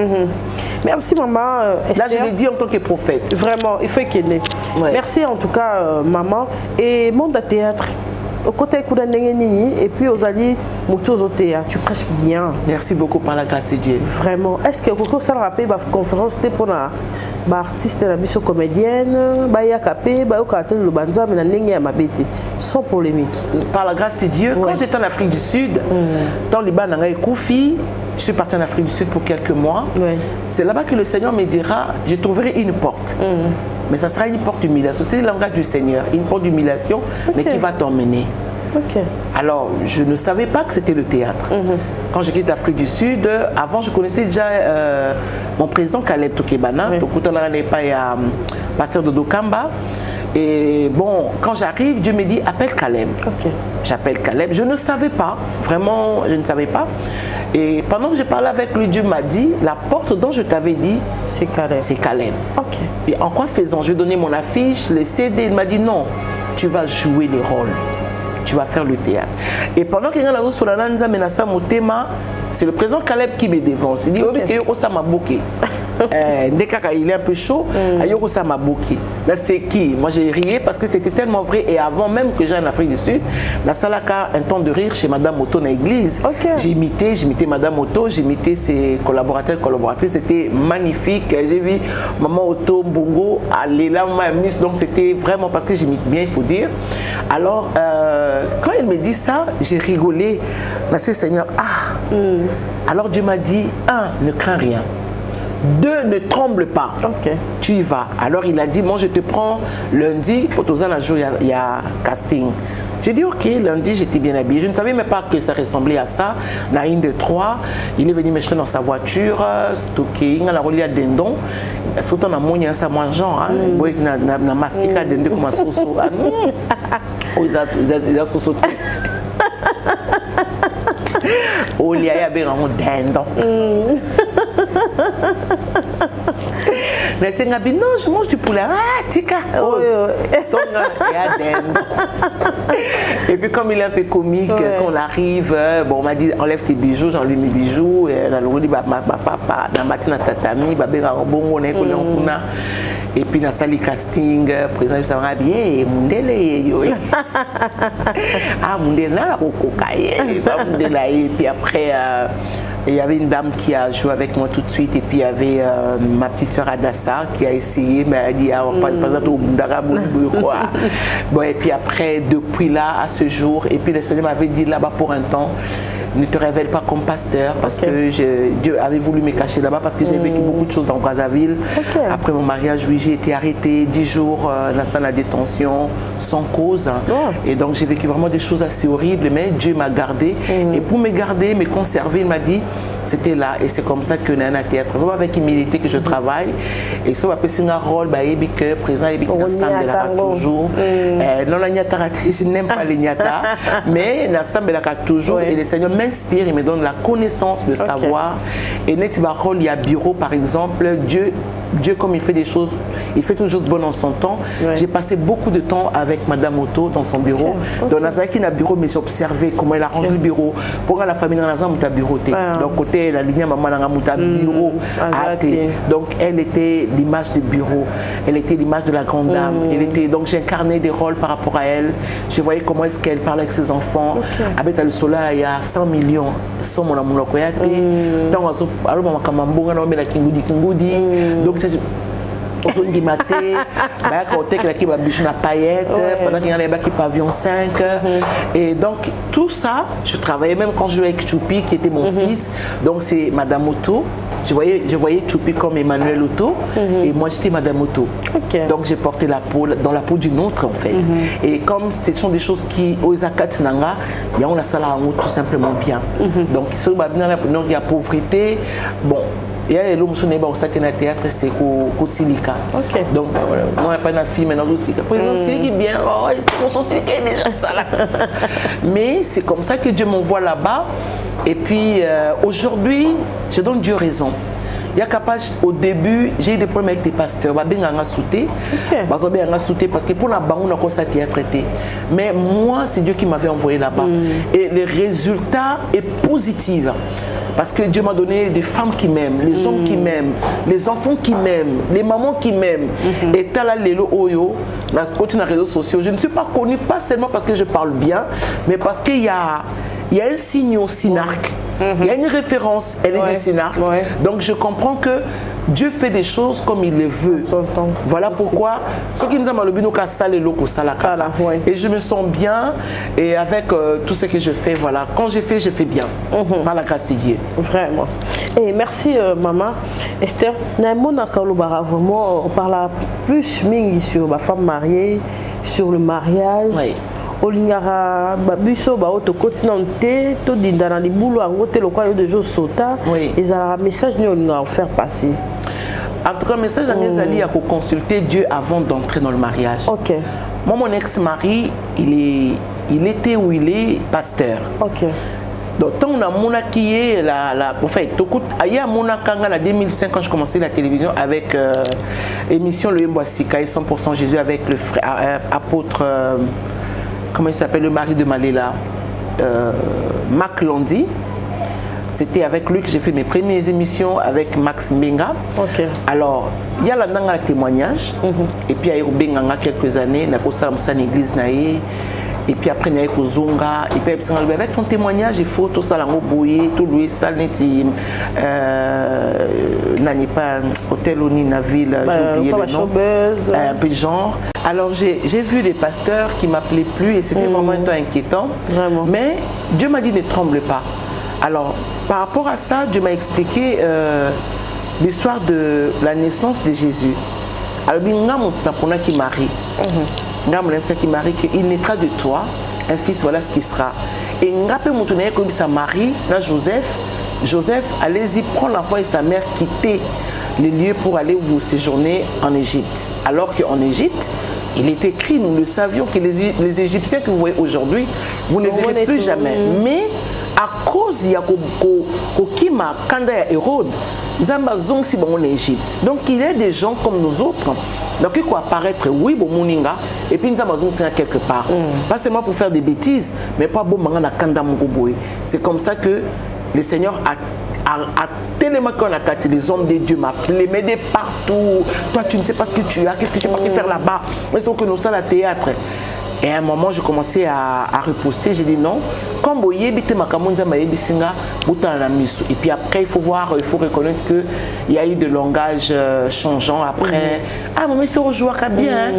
Merci maman. Là je l'ai dit en tant que prophète. Vraiment, il faut qu'il ait. Merci en tout cas maman. Et monde à théâtre. Au côté et puis aux alliés, tu prêches bien. Merci beaucoup par la grâce de Dieu. Vraiment. Est-ce que vous ça rappelle la conférence pour la artiste la mission comédienne, sans polémique. Par la grâce de Dieu, quand j'étais en Afrique du Sud, dans le Liban, je suis partie en Afrique du Sud pour quelques mois. C'est là-bas que le Seigneur me dira, je trouverai une porte. Mais ça sera une porte d'humiliation. C'est le langage du Seigneur, une porte d'humiliation, mais qui va t'emmener. Alors, je ne savais pas que c'était le théâtre. Quand je quitte l'Afrique du Sud, avant, je connaissais déjà mon président Caleb Tokebana, pasteur de Dokamba. Et bon, quand j'arrive, Dieu me dit, appelle Caleb. J'appelle Caleb. Je ne savais pas, vraiment, je ne savais pas. Et pendant que je parlais avec lui, Dieu m'a dit, la porte dont je t'avais dit, c'est Caleb. C'est Caleb. Et en quoi faisant? Je lui ai donné mon affiche, les CD. Il m'a dit, non, tu vas jouer les rôles. Tu vas faire le théâtre. Et pendant qu'il y a la sur la Nanza Menassa Motema, c'est le président Caleb qui me dévance. Il dit, il est un peu chaud. Ayoko Samabuki. Là, c'est qui? Moi, j'ai rié parce que c'était tellement vrai. Et avant même que j'aille en Afrique du Sud, la Salaka, un temps de rire chez Madame Moto dans l'église. J'imitais Madame Moto, j'imitais ses collaborateurs, collaboratrices. C'était magnifique. J'ai vu Maman Otto, Mbongo, Aléla, Miss. Donc, c'était vraiment parce que j'imite bien, il faut dire. Alors, quand elle me dit ça, j'ai rigolé. Merci Seigneur. Alors Dieu m'a dit, 1, ne crains rien. 2, ne tremble pas. Tu y vas. Alors il a dit, moi je te prends lundi, pour tous un jour il y a casting. J'ai dit ok, lundi j'étais bien habillée. Je ne savais même pas que ça ressemblait à ça. Naïn de 3, il est venu me chercher dans sa voiture. Il a roulé à Dendon. Surtout dans mon ça moins genre. Il a masqué à Dendon comme un soso. Il a soso. Oh, il y a bien un dindon. Non, je mange du poulet. Ah, tika. Et puis comme il est un peu comique, quand on arrive, bon, on m'a dit enlève tes bijoux, j'enlève mes bijoux. Et on a dit papa, na matina tatami, babera bongo ne kolona. Et puis dans la salle casting, président ça va bien, Mundele yo. Ah Mundele la kokokaye, Mundele. Et puis après il y avait une dame qui a joué avec moi tout de suite et puis il y avait ma petite sœur Adassa qui a essayé, mais elle a dit pas au Bundara quoi. Bon et puis après depuis là à ce jour et puis le Seigneur m'avait dit là-bas pour un temps. Ne te révèle pas comme pasteur parce que Dieu avait voulu me cacher là-bas parce que j'ai vécu beaucoup de choses dans Brazzaville. Après mon mariage, oui, j'ai été arrêtée 10 jours dans la salle de détention sans cause. Et donc j'ai vécu vraiment des choses assez horribles, mais Dieu m'a gardée. Et pour me garder, me conserver, il m'a dit, c'était là. Et c'est comme ça que dans un théâtre, vraiment avec humilité que je travaille. Et ça va passer un rôle, présent, et ensemble là toujours. Non, la nyata, je n'aime pas les nyata, mais ensemble là toujours. Et le Seigneur m'inspire, il me donne la connaissance, le savoir. Et il y a bureau par exemple, Dieu comme il fait des choses, il fait toujours bonnes en son temps. J'ai passé beaucoup de temps avec Madame Otto dans son bureau. Donc Nazaki n'a bureau, mais j'ai observé comment elle arrange le bureau. Pour la famille dans la bureau. Donc côté la ligne maman dans la bureau. Donc elle était l'image du bureau. Elle était l'image de la grande dame. Elle était donc j'incarnais des rôles par rapport à elle. Je voyais comment est-ce qu'elle parlait avec ses enfants. Avec le soleil, il y a 100 millions. Sont mon amour koyate. Donc alors maman kamambonga na la kingudi. Donc on dit maté, côté qui va bichon à paillettes, pendant qu'il y en a qui pavillon 5. Et donc tout ça, je travaillais même quand je jouais avec Choupi qui était mon fils. Donc c'est Madame Otto. Je voyais Choupi comme Emmanuel Otto et moi j'étais Madame Otto. Donc j'ai porté la peau dans la peau d'une autre en fait. Et comme ce sont des choses qui aux Akat Nanga, il y a on la salle tout simplement bien. Donc il y a pauvreté, bon. Il y a l'homme qui est au théâtre, c'est au Silica. Donc, moi, je n'ai pas de film, mais je suis président Silica est bien. Oh, c'est Silica est déjà ça là. Mais c'est comme ça que Dieu m'envoie là-bas. Et puis, aujourd'hui, je donne Dieu raison. Il y a capable au début, j'ai eu des problèmes avec les pasteurs. Parce que pour la banque, on a commencé à traiter. Mais moi, c'est Dieu qui m'avait envoyé là-bas. Et le résultat est positif. Parce que Dieu m'a donné des femmes qui m'aiment, les hommes qui m'aiment, les enfants qui m'aiment, les mamans qui m'aiment. Et tala lelo oyo, dans les réseaux sociaux, je ne suis pas connue pas seulement parce que je parle bien, mais parce qu'il y a un signe au Synarque. Il y a une référence, elle est du Synarque. Donc je comprends que Dieu fait des choses comme il les veut. Voilà pourquoi ce qui nous a malobé nous qu'à ça les locaux et je me sens bien et avec tout ce que je fais, voilà. Quand j'ai fait bien. Par la grâce de Dieu. Vraiment. Et merci maman Esther. Vraiment, on parle plus sur ma femme mariée, sur le mariage. Olingara babiso ba auto continenté to dindana libulu angote le quoi de jours sota et un message ni olinga faire passer. En tout cas, message à Nezali à consulter Dieu avant d'entrer dans le mariage. Moi mon ex-mari, il était où il est pasteur. Donc tant on a mon qui est en fait aya mon kanga en 2005 quand je commençais la télévision avec émission le Mbouassika et 100% Jésus avec le frère apôtre comment il s'appelle le mari de Maléla Mac Londi. C'était avec lui que j'ai fait mes premières émissions avec Max Mbenga. Okay. Alors, il y a là témoignage. Et puis, il y a eu quelques années, on a une église. Et puis après, il y a eu Kozonga. Et puis, avec ton témoignage, il faut tout ça, tout louer, ça, n'est pas hôtel ou na ville, j'ai oublié le nom. Un peu de genre. Alors, j'ai vu des pasteurs qui ne m'appelaient plus et c'était vraiment un temps inquiétant. Vraiment. Mais Dieu m'a dit ne tremble pas. Alors, par rapport à ça, Dieu m'a expliqué l'histoire de la naissance de Jésus. Alors, il y a qui marie. Qui marie, qu'il naîtra de toi un fils, voilà ce qui sera. Et comme sa Marie, Joseph, allez-y, prends l'enfant et sa mère, quitter les lieux pour aller vous séjourner en Égypte. Alors qu'en Égypte, il est écrit, nous le savions, que les Égyptiens que vous voyez aujourd'hui, vous ne les verrez plus jamais. Mais à cause il y a Kokima, Kanda et Hérode, Zamba Zong si bon en Égypte. Donc il y a des gens comme nous autres. Donc il faut apparaître, oui, bon Moninga, et puis Zamba Zong c'est quelque part. Pas seulement pour faire des bêtises, mais pas bon Manga Kanda Mugoboy. C'est comme ça que le Seigneur a tellement qu'on a catché les hommes de Dieu m'appelaient, m'aider partout. Toi tu ne sais pas ce que tu as, qu'est-ce que tu es parti faire là-bas. Ils sont que nous sommes à théâtre. Et à un moment, je commençais à repousser. J'ai dit non. Comme vous voyez, et puis après, il faut voir, il faut reconnaître qu'il y a eu des langages changeants après. Ah, mais c'est au joueur qui bien.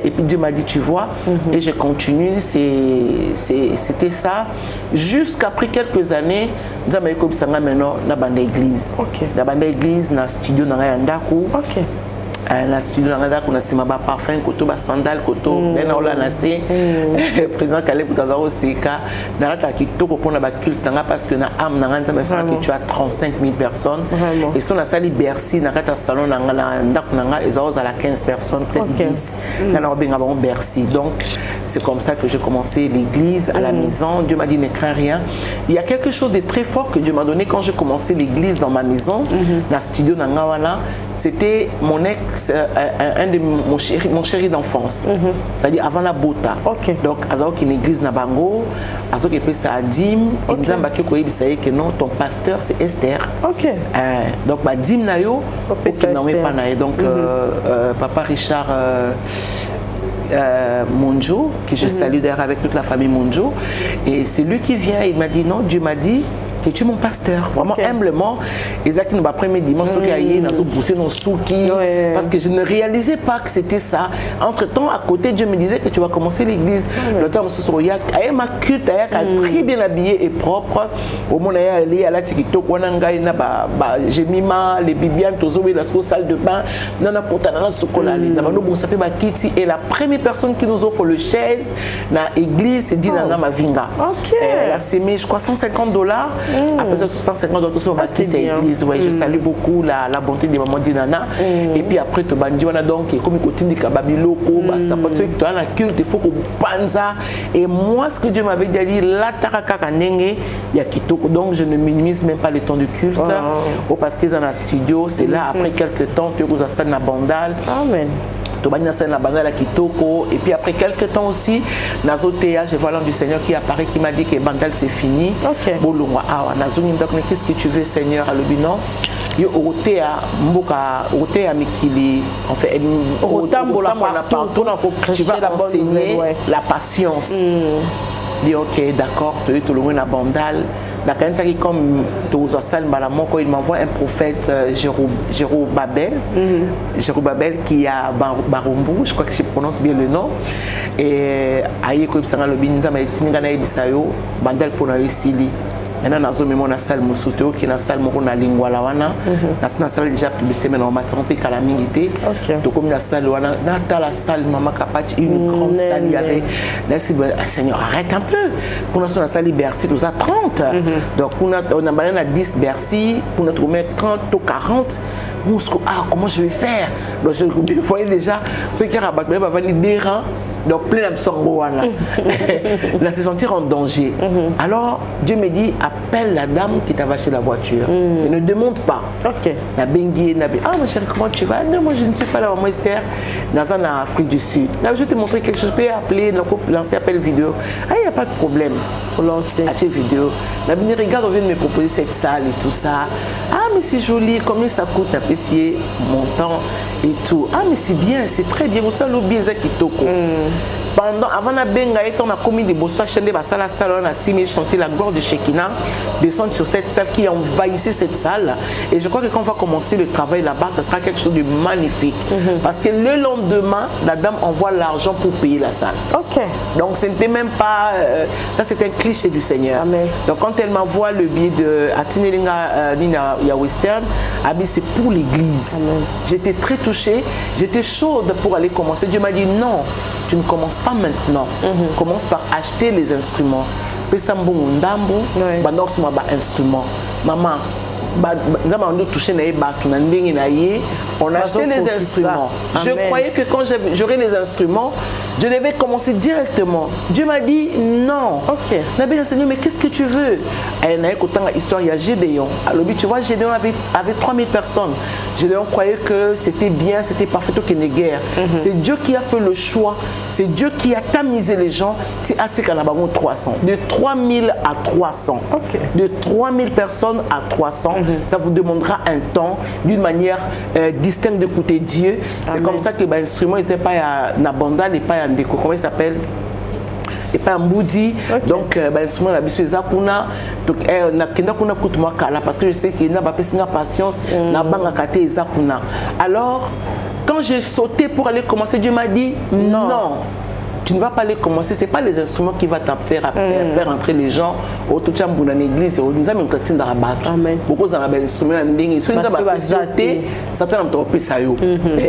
Et puis Dieu m'a dit, tu vois. Et je continue. C'était ça. Jusqu'après quelques années, Dieu m'a dit, maintenant, dans la église. Dans la église, dans le studio, dans la na studio na kuna sima ba parfum koto ba sandal koto bena ola na se président Caleb Tazaro Seka na ta kitoko pona ba culte nga parce que na am na nganta mais ça que tu as 35 000 personnes et son na sali Bercy na kata salon na ndako na nga ezao à la 15 personnes peut-être 10 na na benga ba Bercy. Donc c'est comme ça que j'ai commencé l'église à la maison. Dieu m'a dit ne crains rien. Il y a quelque chose de très fort que Dieu m'a donné quand j'ai commencé l'église dans ma maison na studio na nga wana, c'était mon ex un de mon chéri d'enfance. C'est-à-dire avant la Bota. Donc, Azao qui est une église na Bango, Azao qui est à Dim, et nous avons dit que non, ton pasteur c'est Esther. Donc, Dim Nayo, donc papa Richard Monjo, que je salue d'ailleurs avec toute la famille Monjo, et c'est lui qui vient, il m'a dit non, Dieu m'a dit que tu es mon pasteur, vraiment humblement. Exactement, le premier dimanche, parce que je ne réalisais pas que c'était ça. Entre-temps, à côté, Dieu me disait que tu vas commencer l'église. Le temps où il y a ma culte, très bien habillé et propre. Au moment où il y a la TikTok, j'ai mis les bibianes, la salle de bain, et la première personne qui nous offre le chaise dans l'église, c'est Dinana Mavinga. Elle a sémé, je crois, $150. Après ça, 150 autres sur ma petite église. Ouais, je salue beaucoup la bonté de maman Dinana. Et puis après, tu as donc, comme il continue de Babiloko, ça peut être que tu as un culte, il faut qu'on panza. Et moi, ce que Dieu m'avait dit, la tarakaka nenge, il y a kitoko. Donc, je ne minimise même pas le temps du culte. Parce qu'ils sont dans le studio, c'est là, après quelques temps, tu as ça dans la bandale. Amen. Et puis après quelques temps aussi, Nazotea, je vois l'homme du Seigneur qui apparaît, qui m'a dit que Bandal c'est fini. Qu'est-ce que tu veux, Seigneur, à l'obinon? Yo Otea, Mboka, Mikili, en fait, tu vas enseigner la patience. Dit ok, d'accord, tu es tout le monde à Bandal. Comme il m'envoie un prophète Jérubabel, Jérubabel qui est à Barumbu, je crois que je prononce bien le nom. Et aïe comme ça le binza mais tinigana ibisayo bandal pona yisili. Maintenant nazo memo na salle musuto qui na salle moko na lingwa la wana. Na salle déjà publicité mais on m'a trompé kala mingité. Donc comme la salle wana na la salle mama kapach une grande salle il y avait Seigneur arrête un peu. Pour nous la salle Bercy nous a 30. Donc on a balayé à 10 Bercy, pour notre mettre 30 ou 40. Comment je vais faire? Donc je voyais déjà ceux qui rabattent va venir des rangs Donc, plein d'absorboana. Là, se sentir en danger. Alors, Dieu me dit, appelle la dame qui t'a acheté la voiture. Et ne demande pas. Ok. La bengue, ah, ma chérie, comment tu vas? Non, moi, je ne suis pas la maman Esther. Dans en Afrique du Sud. Là, je vais te montrer quelque chose. Je peux appeler, lancer appel vidéo. Ah, il n'y a pas de problème. Pour lancer. Appel vidéo. La bengue, regarde, on vient de me proposer cette salle et tout ça. Ah, mais c'est joli. Combien ça coûte à payer mon temps et tout. Ah, mais c'est bien, c'est très bien. Vous savez, l'oubliez, c'est kitoko. Avant la benga, on a commis des bossois chez les salles, on a 6 000 chantiers, la gloire de Shekinah descendre sur cette salle qui envahissait cette salle. Et je crois que quand on va commencer le travail là-bas, ça sera quelque chose de magnifique. Parce que le lendemain, la dame envoie l'argent pour payer la salle. Ok. Donc ce n'était même pas... ça, c'est un cliché du Seigneur. Amen. Donc quand elle m'envoie le billet de Atinelinga Nina ya Western, c'est pour l'église. J'étais très touchée, j'étais chaude pour aller commencer. Dieu m'a dit non, tu ne commences pas maintenant. Commence par acheter les instruments. Instrument. Maman, on a acheté les instruments. Je croyais que quand j'aurais les instruments, je devais commencer directement. Dieu m'a dit non. Ok. Mais qu'est-ce que tu veux? Histoire, il y a Gédéon. Alors, tu vois, Gédéon avait 3000 personnes. Gédéon croyait que c'était bien, c'était parfait, qu'il n'y ait guerre. C'est Dieu qui a fait le choix. C'est Dieu qui a tamisé les gens. De 300. De 3000 à 300. Okay. De 3000 personnes à 300. Ça vous demandera un temps, d'une manière distincte d'écouter Dieu. C'est comme ça que l'instrument, il n'est pas à Nabandal et pas à Ndeko. Comment il s'appelle? Et pas un Moudi. Okay. Donc, l'instrument, la bisu Zakuna. Donc, parce que je sais qu'il n'y a pas de patience. Alors, quand j'ai sauté pour aller commencer, Dieu m'a dit non. Tu ne vas pas aller commencer, ce n'est pas les instruments qui vont te faire entrer les gens au tout dans l'église. Amen. Beaucoup d'instruments,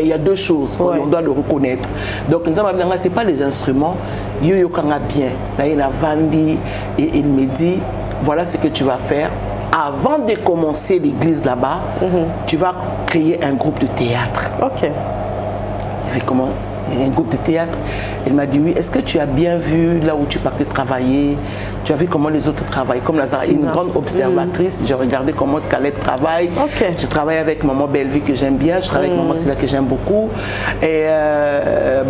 il y a deux choses qu'on doit le reconnaître. Donc, ce n'est pas les instruments. Et il me dit, voilà ce que tu vas faire. Avant de commencer l'église là-bas, tu vas créer un groupe de théâtre. Ok. Il fait comment? Un groupe de théâtre. Elle m'a dit oui, est-ce que tu as bien vu là où tu partais travailler? Tu as vu comment les autres travaillent? Comme Lazare, une grande observatrice, j'ai regardé comment Caleb travaille. Okay. Je travaille avec maman Bellevue que j'aime bien, je travaille avec maman Silla que j'aime beaucoup. Et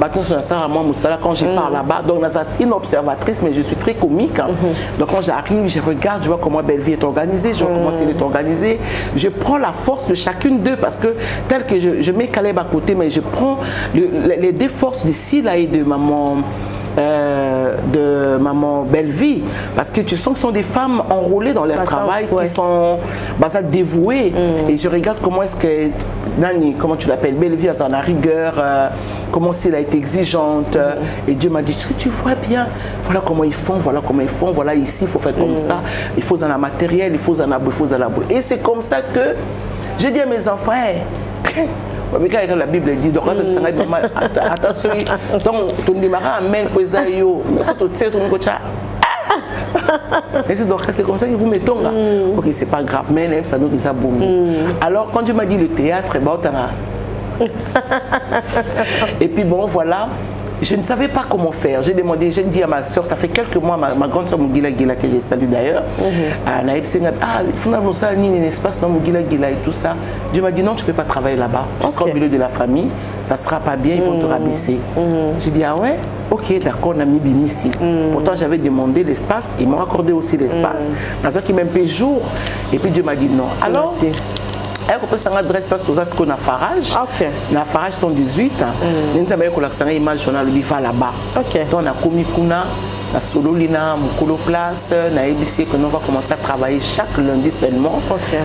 quand je pars là-bas, donc Lazare, une observatrice, mais je suis très comique. Donc quand j'arrive, je regarde, je vois comment Bellevue est organisée, je vois comment elle est organisée. Je prends la force de chacune d'eux parce que tel que je mets Caleb à côté, mais je prends les deux forces de Silla et de maman Bellevue, parce que tu sens que ce sont des femmes enrôlées dans leur travail, qui sont dévouées. Et je regarde comment est-ce que Nani, comment tu l'appelles, Bellevue a la rigueur, comment elle a été exigeante. Et Dieu m'a dit, tu vois bien, voilà comment ils font, voilà ici, il faut faire comme ça, il faut en matériel, il faut en abou. Et c'est comme ça que j'ai dit à mes enfants, mais quand la Bible dit, donc attention, donc ton démarrage amène aux aïeux, mais surtout tu sais ton coach. Donc c'est comme ça que vous mettez là. Ok, c'est pas grave, mais ça nous dit boum. Alors quand Dieu m'a dit le théâtre, et puis bon voilà. Je ne savais pas comment faire. J'ai demandé, j'ai dit à ma soeur, ça fait quelques mois, ma grande soeur Mugila Gila, que j'ai salué d'ailleurs, il faut un espace dans Mugila Gila et tout ça. Dieu m'a dit non, tu ne peux pas travailler là-bas. Tu seras au milieu de la famille, ça ne sera pas bien, ils vont te rabaisser. J'ai dit, ah ouais, ok, d'accord, on a mis Bim ici. Pourtant, j'avais demandé l'espace, ils m'ont accordé aussi l'espace. Dans un qui m'aime jour, et puis Dieu m'a dit non. Alors, elle peut s'adresser parce que c'est qu'on a Farage. Na Farage 118. Nous avons une image journal bifa là-bas. Donc on a commis kuna, na Sololina, Mukolo Place, na ABC que nous va commencer à travailler chaque lundi seulement,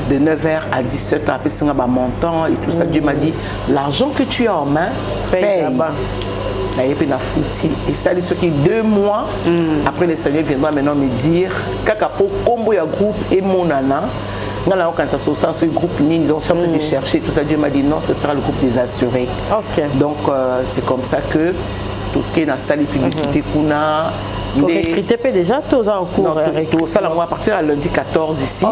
de 9h à 17h. Après c'est un montant et tout ça. Dieu m'a dit l'argent que tu as en main, paye. Et ça, ce qui 2 mois après, le Seigneur viendra maintenant me dire Kakapo, Kombo ya groupe et mon nana. Quand ça se ce groupe ligne, donc je suis en train de chercher tout ça. Dieu m'a dit non, ce sera le groupe des assurés. Donc c'est comme ça que tout est dans la salle publicité qu'on a. Vous recrutez déjà tous en cours? Tout ça, à partir de lundi 14 ici.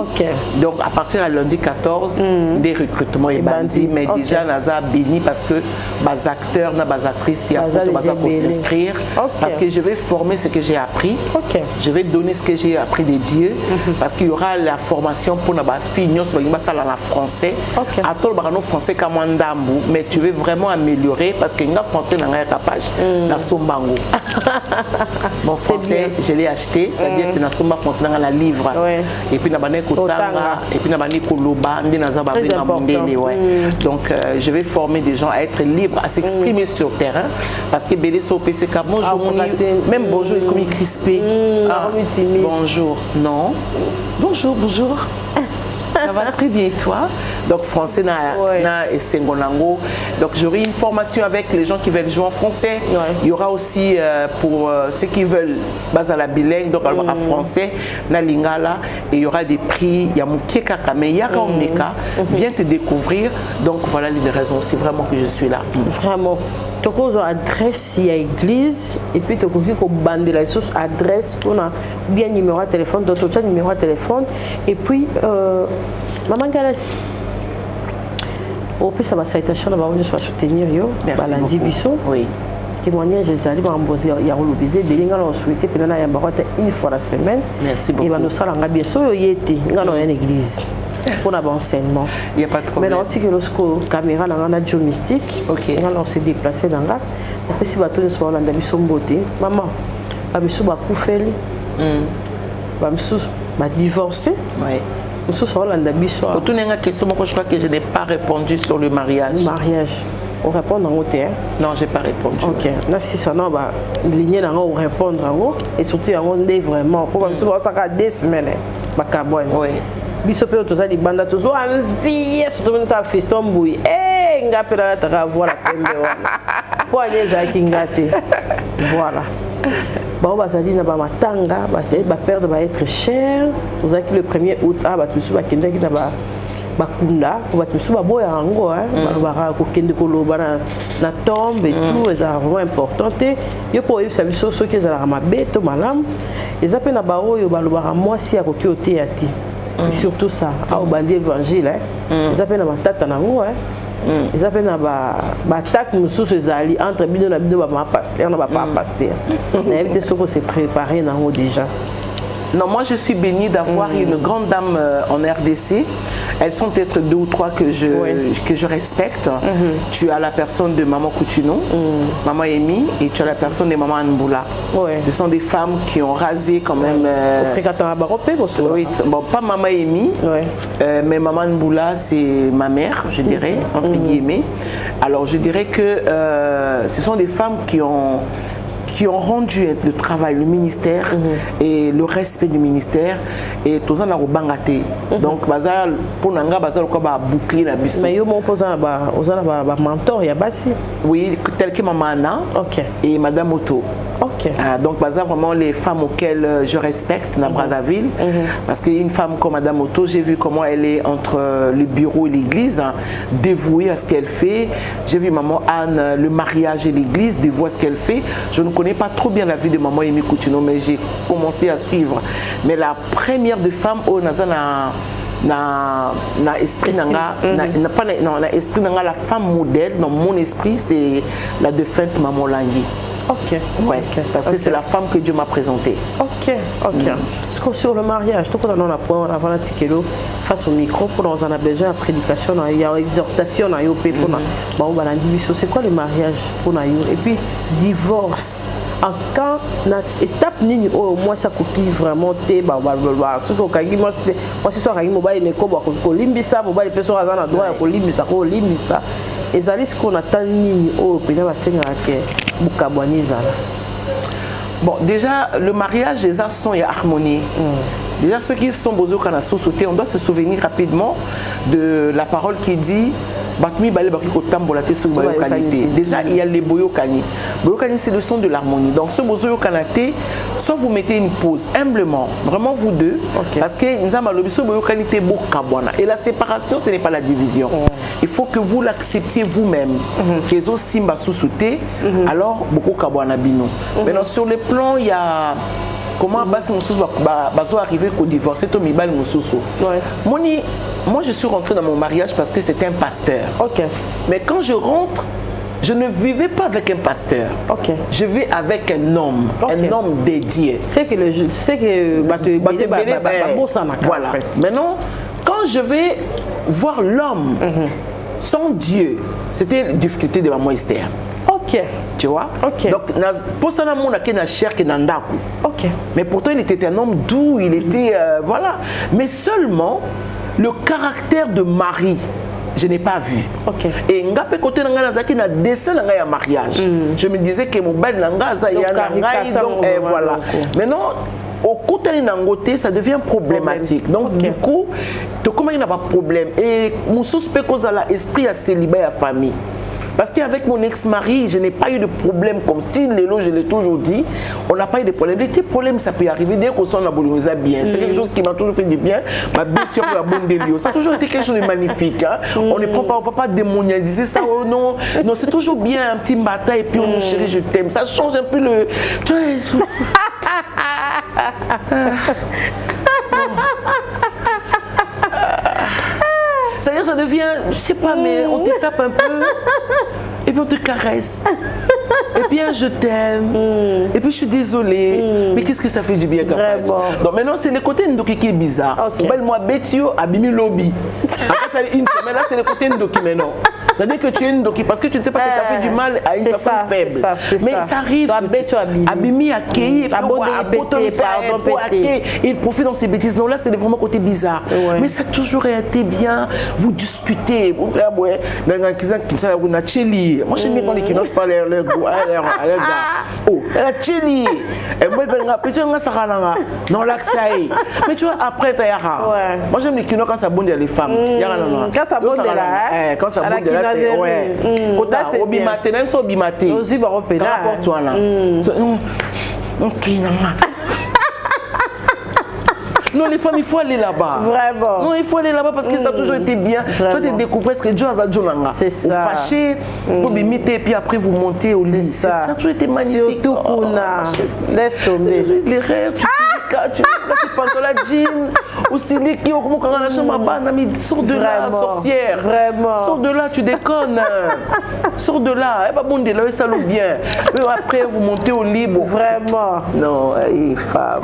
Donc à partir de lundi 14, des recrutements et bandits. Mais déjà, Naza béni parce que les acteurs, les actrices, il y a pour s'inscrire. Parce que je vais former ce que j'ai appris. Je vais donner ce que j'ai appris de Dieu. Parce qu'il y aura la formation pour les filles, nous sommes en français. À tout le français comme Ndambu, mais tu veux vraiment améliorer parce que le français n'a pas capable. La Sombango. Mon français, je l'ai acheté, c'est-à-dire que na Somba français dans la livre. Et puis na bané kotanga, et puis na bané koloba, ndi na zaba benga mondele, Donc je vais former des gens à être libres, à s'exprimer sur le terrain, parce que Bélé so PCK, bonjour, même bonjour est comme crispé. Bonjour, non. Bonjour, bonjour. Ça va très bien, toi? Donc, français, et Sengonango. Donc, j'aurai une formation avec les gens qui veulent jouer en français. Il y aura aussi pour ceux qui veulent base à la bilingue, donc en français, na lingala. Et il y aura des prix. Il y a Mouké Kakame, Yaka Omeka. Viens te découvrir. Donc, voilà les raisons. C'est vraiment que je suis là. Vraiment. Tu as adresse à l'église et puis tu as bandé la source adresse pour bien numéro de téléphone, d'autres numéro de téléphone et puis Maman Galassi. Au plus ça va citation là on va soutenir yo balandi biso. Oui. Témoignage des alliés m'emboser il y a relobisé de linga on souhaité pendant la yambarota une fois la semaine. Merci beaucoup. Et va nous salanga bien so yété ngalo en église. Pour l'enseignement. Il n'y a pas de problème. Mais lorsque la caméra a Joe Mystique, on s'est déplacé dans la après si bateau ne soit là dans son beauté, maman, babiso ba koufeli, babiso ba divorcé, babiso soit là dans biso. Pour tout une question, je crois que je n'ai pas répondu sur le mariage. Le mariage. On répond en haut. Non, j'ai pas répondu. Ok. Là si ça non bah ligne là on répondre en haut et surtout on est vraiment pour babiso ça ka 2 semaines ba kabone. Oui. Bisope toza libanda tozo envie surtout ka fiston boui ngapela ta voir la pembe wana po aleza kingate voilà ba bazali na ba matanga ba perdre va être cher toza ki le 1er août ba tusu ba kenda ki na ba kunda ba tusu ba boya yango ba ko kende ko loba na tombe et tout c'est vraiment important yo po yo sabi so ki za la mabeto malam ezape na ba oyo ba loba moi si akoki oteati. Surtout ça, au bandit évangile, ils appellent ma tata nango, ils appellent ma attaque nous sous ces alliés entre bidon et bidon ma pasteur, on va pas pasteur. Mais éviter ce qu'on s'est préparé nango déjà. Non, moi je suis bénie d'avoir une grande dame en RDC. Elles sont peut-être 2 ou 3 que je respecte. Tu as la personne de Maman Coutunon, Maman Amy, et tu as la personne de Maman Nboula. Ce sont des femmes qui ont rasé quand même. Oui, bon, pas Maman Amy, mais Maman Nboula, c'est ma mère, je dirais, entre guillemets. Alors je dirais que ce sont des femmes qui ont rendu le travail, le ministère et le respect du ministère et tout ça n'a pas bangaté. Donc bazar pour nanga bazar quoi ba boucler la biso. Mais yo mon posa ba mentor ya basi. Oui, tel que maman Anna et madame Otto. Donc bazar vraiment les femmes auxquelles je respecte dans Brazzaville parce qu'une femme comme madame Otto, j'ai vu comment elle est entre le bureau et l'église, dévouée à ce qu'elle fait. J'ai vu maman Anne le mariage et l'église, dévouée à ce qu'elle fait. Je ne connais pas trop bien la vie de maman Amy Coutunon, mais j'ai commencé à suivre. Mais la première de femmes au Nazana na esprit nanga na pas na esprit nanga la femme modèle dans mon esprit c'est la défunte maman Langui. Parce que c'est la femme que Dieu m'a présentée. Parce que sur le mariage, tout le monde a point avant la tickelo face au micro pour nous en a besoin de prédication, il y a exhortation à yopé pour nous. C'est quoi le mariage pour nous? Et puis divorce. En quand na étape nini au moins ça coquille vraiment té surtout quand moi c'est soit quand mobile ne ko ko limbisa mobile personne azana droit ko limbisa et ça ce qu'on attend nini au pena ba senga ke bukabwaniza. Bon déjà le mariage les sont et harmonie. Déjà ceux qui sont besoin qu'on a sauté, on doit se souvenir rapidement de la parole qui dit Batmi balé baki ko tambola te sur qualité. Déjà il y a les boyokani. Boyokani c'est le son de l'harmonie. Donc ce bozo kanate, soit vous mettez une pause humblement, vraiment vous deux, parce que nzamba lobiso boyokani te bokabwana. Et la séparation ce n'est pas la division. Il faut que vous l'acceptiez vous-même. Kezo simba susute, alors beaucoup kabwana bino. Maintenant sur le plan il y a comment basi mususu bazo arriver qu'au divorce to mibali mususu. Moi je suis rentrée dans mon mariage parce que c'était un pasteur. Mais quand je rentre, je ne vivais pas avec un pasteur. Je vis avec un homme dédié. C'est que voilà. Maintenant, quand je vais voir l'homme sans Dieu, c'était la difficulté de maman Esther. Tu vois? Donc, pour ça, on a qu'une chair qui n'a pas. Mais pourtant, il était un homme doux, il était. Voilà. Mais seulement, le caractère de Marie, je n'ai pas vu. Et ngapé côté nangazaki na dessin nanga mariage. Je me disais que mon bel nangaza ya nangai donc voilà. Maintenant au côté nangoté ça devient problématique. Donc du coup, comment il n'a pas de problème et mon suspect cause à l'esprit à célibat à famille. Parce qu'avec mon ex-mari, je n'ai pas eu de problème comme style, je l'ai toujours dit, on n'a pas eu de problème. Les petits problèmes, ça peut arriver dès qu'on s'en a bien. C'est quelque chose qui m'a toujours fait du bien. Ma bêtise pour la bonne délire. Ça a toujours été quelque chose de magnifique. Hein? On ne prend pas, on ne va pas démonialiser ça. Oh non, non, c'est toujours bien un petit matin et puis on nous chérit, je t'aime. Ça change un peu le. Tu vois, c'est-à-dire ça devient, je sais pas, mais on te tape un peu et puis on te caresse. Et puis je t'aime. Et puis je suis désolée. Mais qu'est-ce que ça fait du bien quand même. Donc maintenant c'est le côté Ndoki qui est bizarre. Moi Betio Abimi Lobby. Après ça une semaine là c'est le côté Ndoki maintenant. C'est-à-dire que tu es Ndoki parce que tu ne sais pas que tu as fait du mal à une personne faible. Mais ça arrive. Abimi accueilli et puis il profite dans ses bêtises. Non là c'est vraiment côté bizarre. Mais ça a toujours été bien. Vous discutez. Moi j'aime bien quand les Kinos parlent leur goût. Oh, elle a chili. Et moi, non, l'accès. Mais tu vois, après, tu as moi, j'aime les kinos quand ça bonde les femmes. Quand ça bonde là, quand ça bonde là, c'est. Ouais. Au bimaté, même sur bimaté. Aussi, bah, on peut là. Toi là. Ok, non. Non, les femmes, il faut aller là-bas. Vraiment. Non, il faut aller là-bas parce que ça a toujours été bien. Toi, tu découvres ce que Dieu a dit. C'est ça. Vous fâchez, vous m'imiter et puis après vous montez au lit. Ça a toujours été magnifique. Surtout pour laisse tomber. Les rêves, tu penses à la jean. Ou si les qui ont sors de là, sorcière. Vraiment. Sors de là, tu déconnes. Sors de là. Eh ben bon, de là, ça loue bien. Après, vous montez au lit. Vraiment. Non, femme.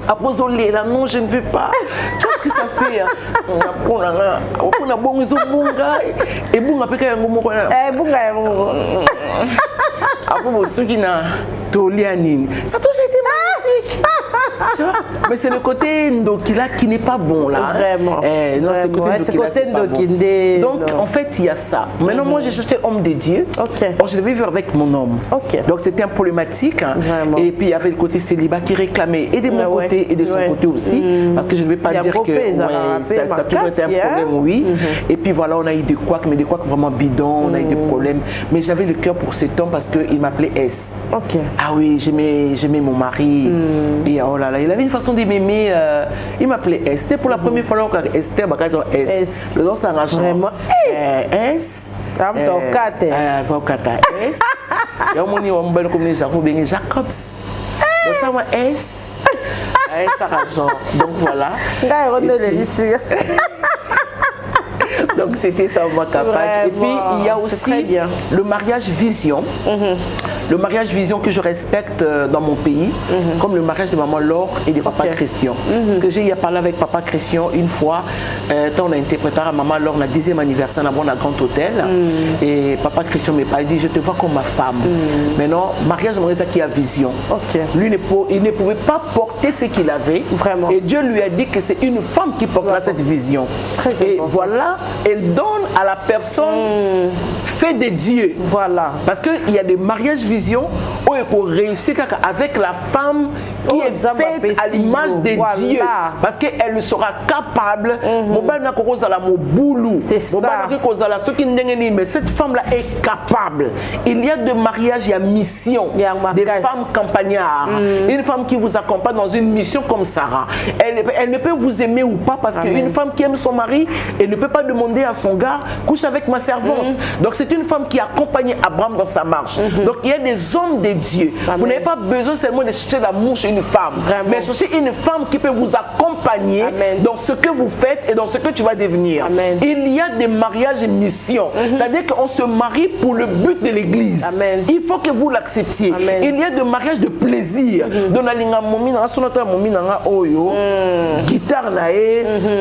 Apposons-les là, non, je ne veux pas. Tu vois ce que ça fait? On a bon bunga et bunga peka yango moko na. Bunga yango. Après ceux qui n'a tolianine. Ça a toujours été magnifique. Tu vois? Mais c'est le côté Ndokila qui n'est pas bon là. Vraiment. Non, c'est le côté Ndokila. Donc en fait, il y a ça. Maintenant, moi, j'ai cherché homme de Dieu. Donc je devais vivre avec mon homme. Donc c'était un problématique. Hein. Et puis il y avait le côté célibat qui réclamait et de mon côté et de son côté aussi. Parce que je ne vais pas dire que ça a toujours été un problème, oui. Et puis voilà, on a eu des couacs, mais des couacs vraiment bidons. On a eu des problèmes. Mais j'avais le cœur pour cet homme parce qu'il m'appelait S. Ah oui, j'aimais mon mari. Et oh là là, il avait une façon de m'aimer. Il m'appelait S. C'était pour la première fois que Esther Bakato S. Le nom c'est vraiment S. S. Et on m'a dit on va comme Jacobs. Donc ça va S. Donc voilà. Donc c'était ça ma capacité. Et puis il y a aussi le mariage vision. Le mariage vision que je respecte dans mon pays, comme le mariage de maman Laure et de papa Christian. Parce que j'ai parlé avec papa Christian une fois, quand on a interprété à maman Laure le 10e anniversaire dans un grand hôtel. Et papa Christian m'a dit, je te vois comme ma femme. Maintenant, mariage de qui a vision. Lui, il ne pouvait pas porter ce qu'il avait. Vraiment. Et Dieu lui a dit que c'est une femme qui portera cette vision. Et voilà, elle donne à la personne fait de Dieu. Voilà. Parce qu'il y a des mariages vision vision pour réussir avec la femme qui est faite à l'image de Dieu. Parce qu'elle sera capable. C'est ça. Mais cette femme-là est capable. Il y a de mariages, il y a mission. Des femmes campagnards. Une femme qui vous accompagne dans une mission comme Sarah. Elle ne peut vous aimer ou pas parce qu'une femme qui aime son mari, elle ne peut pas demander à son gars, couche avec ma servante. Donc c'est une femme qui accompagne Abraham dans sa marche. Donc il y a des hommes de Dieu. Vous n'avez pas besoin seulement de chercher l'amour chez une femme, mais chercher une femme qui peut vous accompagner dans ce que vous faites et dans ce que tu vas devenir. Il y a des mariages et missions. C'est-à-dire qu'on se marie pour le but de l'église. Il faut que vous l'acceptiez. Il y a des mariages de plaisir. Guitare,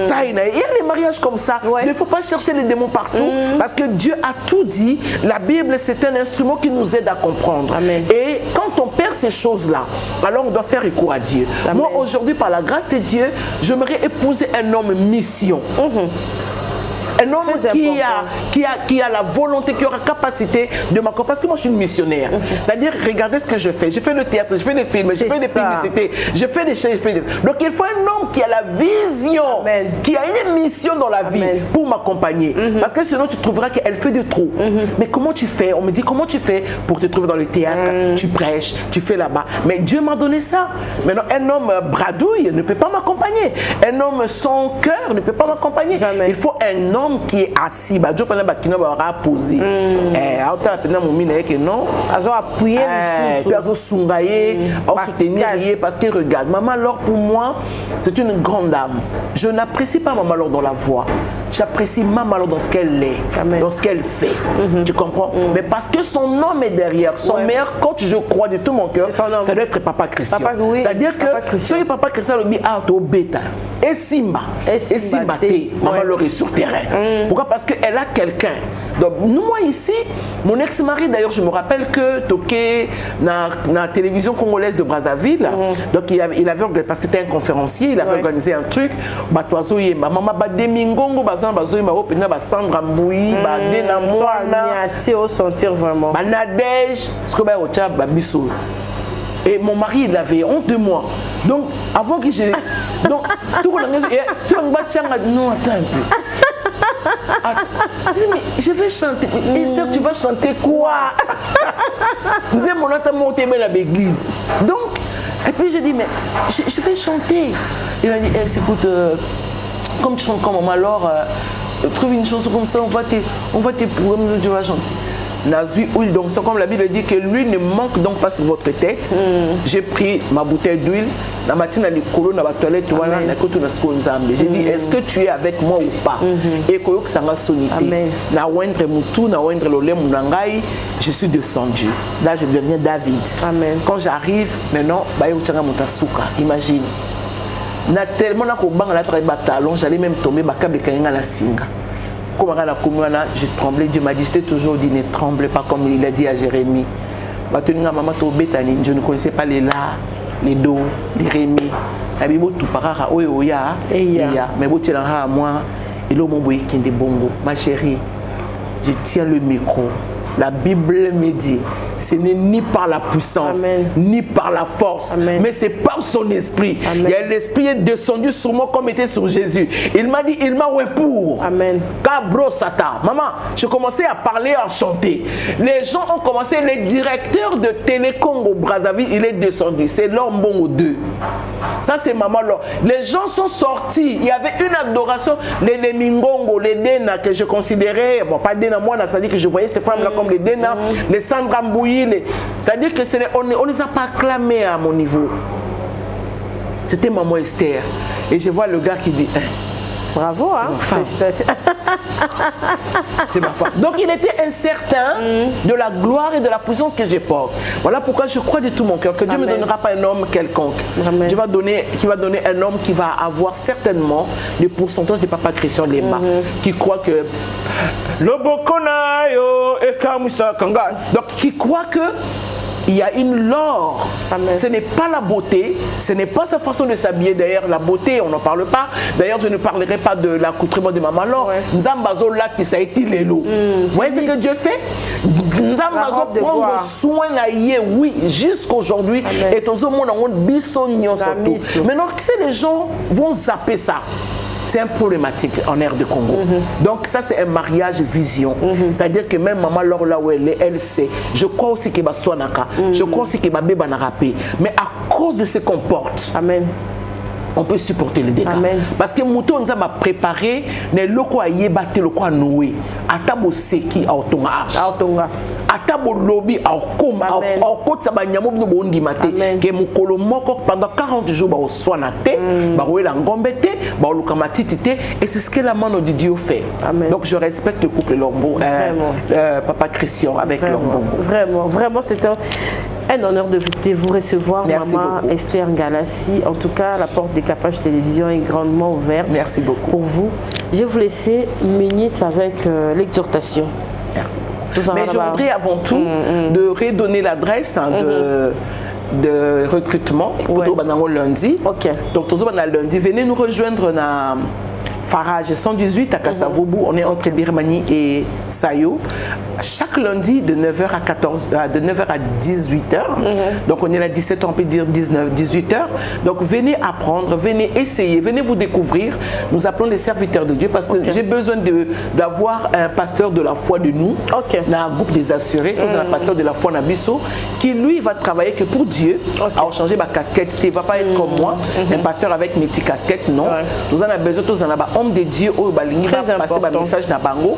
taille. Il y a des mariages comme ça. Il ne faut pas chercher les démons partout parce que Dieu a tout dit. La Bible, c'est un instrument qui nous aide à comprendre. Et quand on perd ces choses-là, alors on doit faire recours à Dieu. Moi, aujourd'hui, par la grâce de Dieu, j'aimerais épouser un homme mission. Un homme qui a la volonté, qui aura la capacité de m'accompagner. Parce que moi, je suis une missionnaire. C'est-à-dire, regardez ce que je fais. Je fais le théâtre, je fais des films, je fais des publicités, je fais des chaînes. Donc, il faut un homme qui a la vision, qui a une mission dans la vie pour m'accompagner. Parce que sinon, tu trouveras qu'elle fait de trop. Mais comment tu fais? On me dit, comment tu fais pour te trouver dans le théâtre? Tu prêches, tu fais là-bas. Mais Dieu m'a donné ça. Maintenant, un homme bradouille ne peut pas m'accompagner. Un homme sans cœur ne peut pas m'accompagner. Il faut un homme qui est assis, Dieu pendant qui n'a pas posé. Non, appuyer parce que regarde, Maman Laure pour moi, c'est une grande dame. Je n'apprécie pas Maman Laure dans la voix. J'apprécie Maman Laure dans ce qu'elle est, dans ce qu'elle fait. Tu comprends? Mais parce que son nom est derrière, son meilleur coach, je crois de tout mon cœur, ça doit être Papa Christian. C'est-à-dire que si Papa Christian le dit bêta et Simba, Maman Laure est sur terrain. Pourquoi? Parce qu'elle a quelqu'un. Donc, moi ici, mon ex-mari, d'ailleurs, je me rappelle que toqué dans la télévision congolaise de Brazzaville, donc il avait, parce que c'était un conférencier, il avait organisé un truc, maman Bademingongo, Sandra Mboui, Badena Moana, sentir vraiment. Nadège, ce que Babiso. Et mon mari, il avait honte de moi. Donc, avant que j'ai. Donc, tout le monde a dit non, attends un peu. Mais je vais chanter. Esther, tu vas chanter quoi? Nous avons monté à l'église. Donc, et puis je dis, mais je vais chanter. Il m'a dit, écoute, comme tu chantes comme maman, alors trouve une chanson comme ça, on va te programmer, tu vas chanter. Donc c'est comme la Bible dit que l'huile ne manque donc pas sur votre tête. J'ai pris ma bouteille d'huile, dans ma tine à l'écolo, dans ma toilette, j'ai dit, est-ce que tu es avec moi ou pas? Et que ça m'a sonné. Je suis descendu. Là, je deviens David. Quand j'arrive, maintenant, imagine. Tellement j'allais même tomber, la singa. Je tremblais. Dieu m'a dit, je t'ai toujours dit, ne tremble pas comme il a dit à Jérémie. Je ne connaissais pas les la, les do, les rémi. Mais ma chérie, je tiens le micro. La Bible me dit, ce n'est ni par la puissance, ni par la force, mais c'est par son esprit. L'esprit est descendu sur moi comme était sur Jésus. Il m'a dit, il m'a oué pour. Amen. Cabro Sata. Maman, je commençais à parler, à chanter. Les gens ont commencé, le directeur de Télécongo Brazzaville, il est descendu. C'est l'homme bon 2. Ça, c'est Maman Laure. Les gens sont sortis. Il y avait une adoration. Les Mingongo, les Dena, que je considérais, bon, pas Dena, moi, ça dit que je voyais ces femmes-là comme les Dena, les Sandra Mboui, c'est-à-dire qu'on ne les a pas acclamés à mon niveau. C'était Maman Esther. Et je vois le gars qui dit, bravo, hein? C'est ma femme. Donc il était incertain de la gloire et de la puissance que je porte. Voilà pourquoi je crois de tout mon cœur que Dieu ne me donnera pas un homme quelconque. Dieu va donner un homme qui va avoir certainement le pourcentage de Papa Christian Lemba, qui croit que le Bokonayo et Kamusa Kanga. Donc qui croit que il y a une lore. Amen. Ce n'est pas la beauté, ce n'est pas sa façon de s'habiller. D'ailleurs, la beauté, on n'en parle pas. D'ailleurs, je ne parlerai pas de l'accoutrement de Maman Laure. Nzambazo là qui ça a été l'élo. Vous voyez ce que Dieu fait? Nzambazo prendre soin à yé, oui, jusqu'aujourd'hui. Et tout le monde a un bisson surtout. Maintenant, tu sais, les gens vont zapper ça. C'est un problématique en aire de Congo. Donc ça, c'est un mariage vision. C'est-à-dire que même Maman Laure là où elle est, elle sait. Je crois aussi qu'elle va soinaka. Je crois aussi qu'elle va béba na rapé. Mais à cause de ce qu'on porte, amen, on peut supporter les dégâts. Amen. Parce que Mouton nous a préparé les locaux à yébate, le quoi noué. Atabo seki à otonga arche. Atabo lobby à okoma. À okot sa banyamo bino bondi mate. Que mukolo moko pendant 40 jours ba oswanate, ba ouela ngombete, ba olukamatitite. Et c'est ce que la main de Dieu fait. Amen. Donc je respecte le couple Lombo, Papa Christian avec Lombo. Vraiment, vraiment, c'est un honneur de vous recevoir. Merci Maman beaucoup. Esther Ngalassi. En tout cas, la porte des Capage Télévision est grandement ouverte. Merci beaucoup. Pour vous. Je vais vous laisser une minute avec l'exhortation. Merci. Mais je voudrais avant tout de redonner l'adresse de recrutement pour lundi. Donc, lundi, venez nous rejoindre dans Farage 118 à Kassavoubou. On est entre Birmanie et Sayo. Chaque lundi de 9h à 18h. Donc on est là 17h, on peut dire 19, 18h. Donc venez apprendre, venez essayer, venez vous découvrir. Nous appelons les serviteurs de Dieu parce que j'ai besoin d'avoir un pasteur de la foi de nous. Dans un groupe des assurés, nous avons un pasteur de la foi Nabiso qui lui va travailler que pour Dieu. Alors changer ma casquette, il ne va pas être comme moi, un pasteur avec mes petites casquettes, non. Nous en avons besoin, nous en avons homme de Dieu, où il va passer un message dans Bango.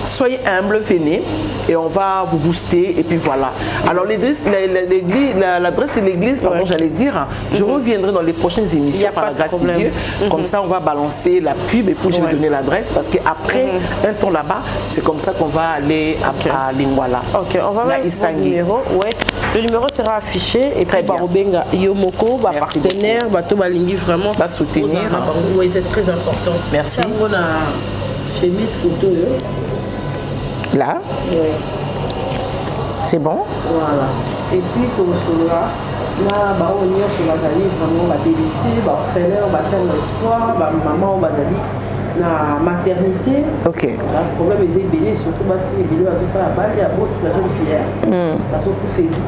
Soyez humble, venez et on va vous booster et puis voilà. Alors l'adresse de l'église, pardon, j'allais dire, je reviendrai dans les prochaines émissions par la grâce de Dieu. Comme ça, on va balancer la pub et puis je vais donner l'adresse parce qu'après un temps là-bas, c'est comme ça qu'on va aller à Lingwala. Ok, on va mettre le numéro. Ouais. Le numéro sera affiché et très puis Barobenga Yomoko, partenaire, Bato Balingi vraiment va soutenir. Oui, c'est très important. Merci. On a chemise couteau. Là, c'est bon. Voilà. Et puis pour cela, là, on y a sur la vraiment la délicieuse, on fait l'air, on va faire l'espoir, maman, on va aller na maternité. Ok. Le problème est belé, surtout si les bébés sont à la balle, il y a beaucoup de personnes fières. Parce que vous faites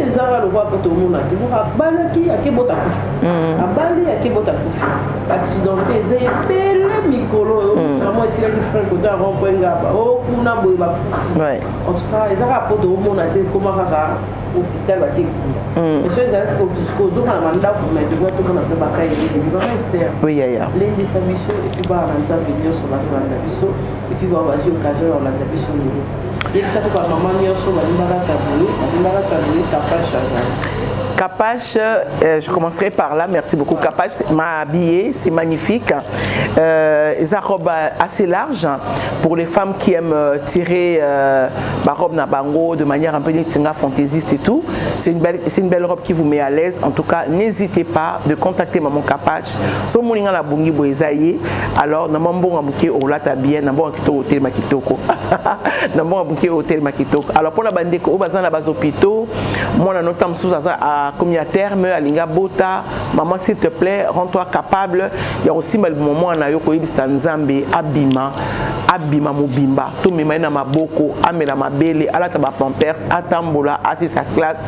les arabes, le voient pour tout le monde. Ils vont à balle qui a qui botte à coufu. À balle qui a qui botte à coufu. Accidenté, c'est belé micro. Vraiment ici là qui font côté à rond-point gaba. Oh, on a beau ba coufu. En tout cas, les arabes pour tout le monde a été comment faire hôpital va être cool. Et ça c'est pour que à mandat pour mettre tout le monde a fait bataille et va rester. Oui, ya. Les distributions et puis bah on a vidéo sur la biso et puis bah vas-y occasion on a biso numéro. Et ça pour maman nyoso ba ndaka taboué Capage Capage, je commencerai par là. Merci beaucoup. Capage m'a habillé, c'est magnifique. Ils ont robe assez large pour les femmes qui aiment tirer ma robe nabango de manière un peu fantaisiste et tout. C'est une belle robe qui vous met à l'aise. En tout cas, n'hésitez pas de contacter Maman Capage. So moninga la bungi boezaye. Alors namambo ngamuke olata bien, nambo ngakito hotel makitoko. Nambo ngamuke hotel makitoko. Alors pour la bandeko obazana bazopito, moi na notam sous à comme il y a terme, Alinga Bota, maman s'il te plaît, rends-toi capable. Il y a aussi le moment où on a eu Sanzambe, Abima Mobimba, tout le monde ma boko, Amela Mabele, Alataba Pampers, Atambola, assis sa classe.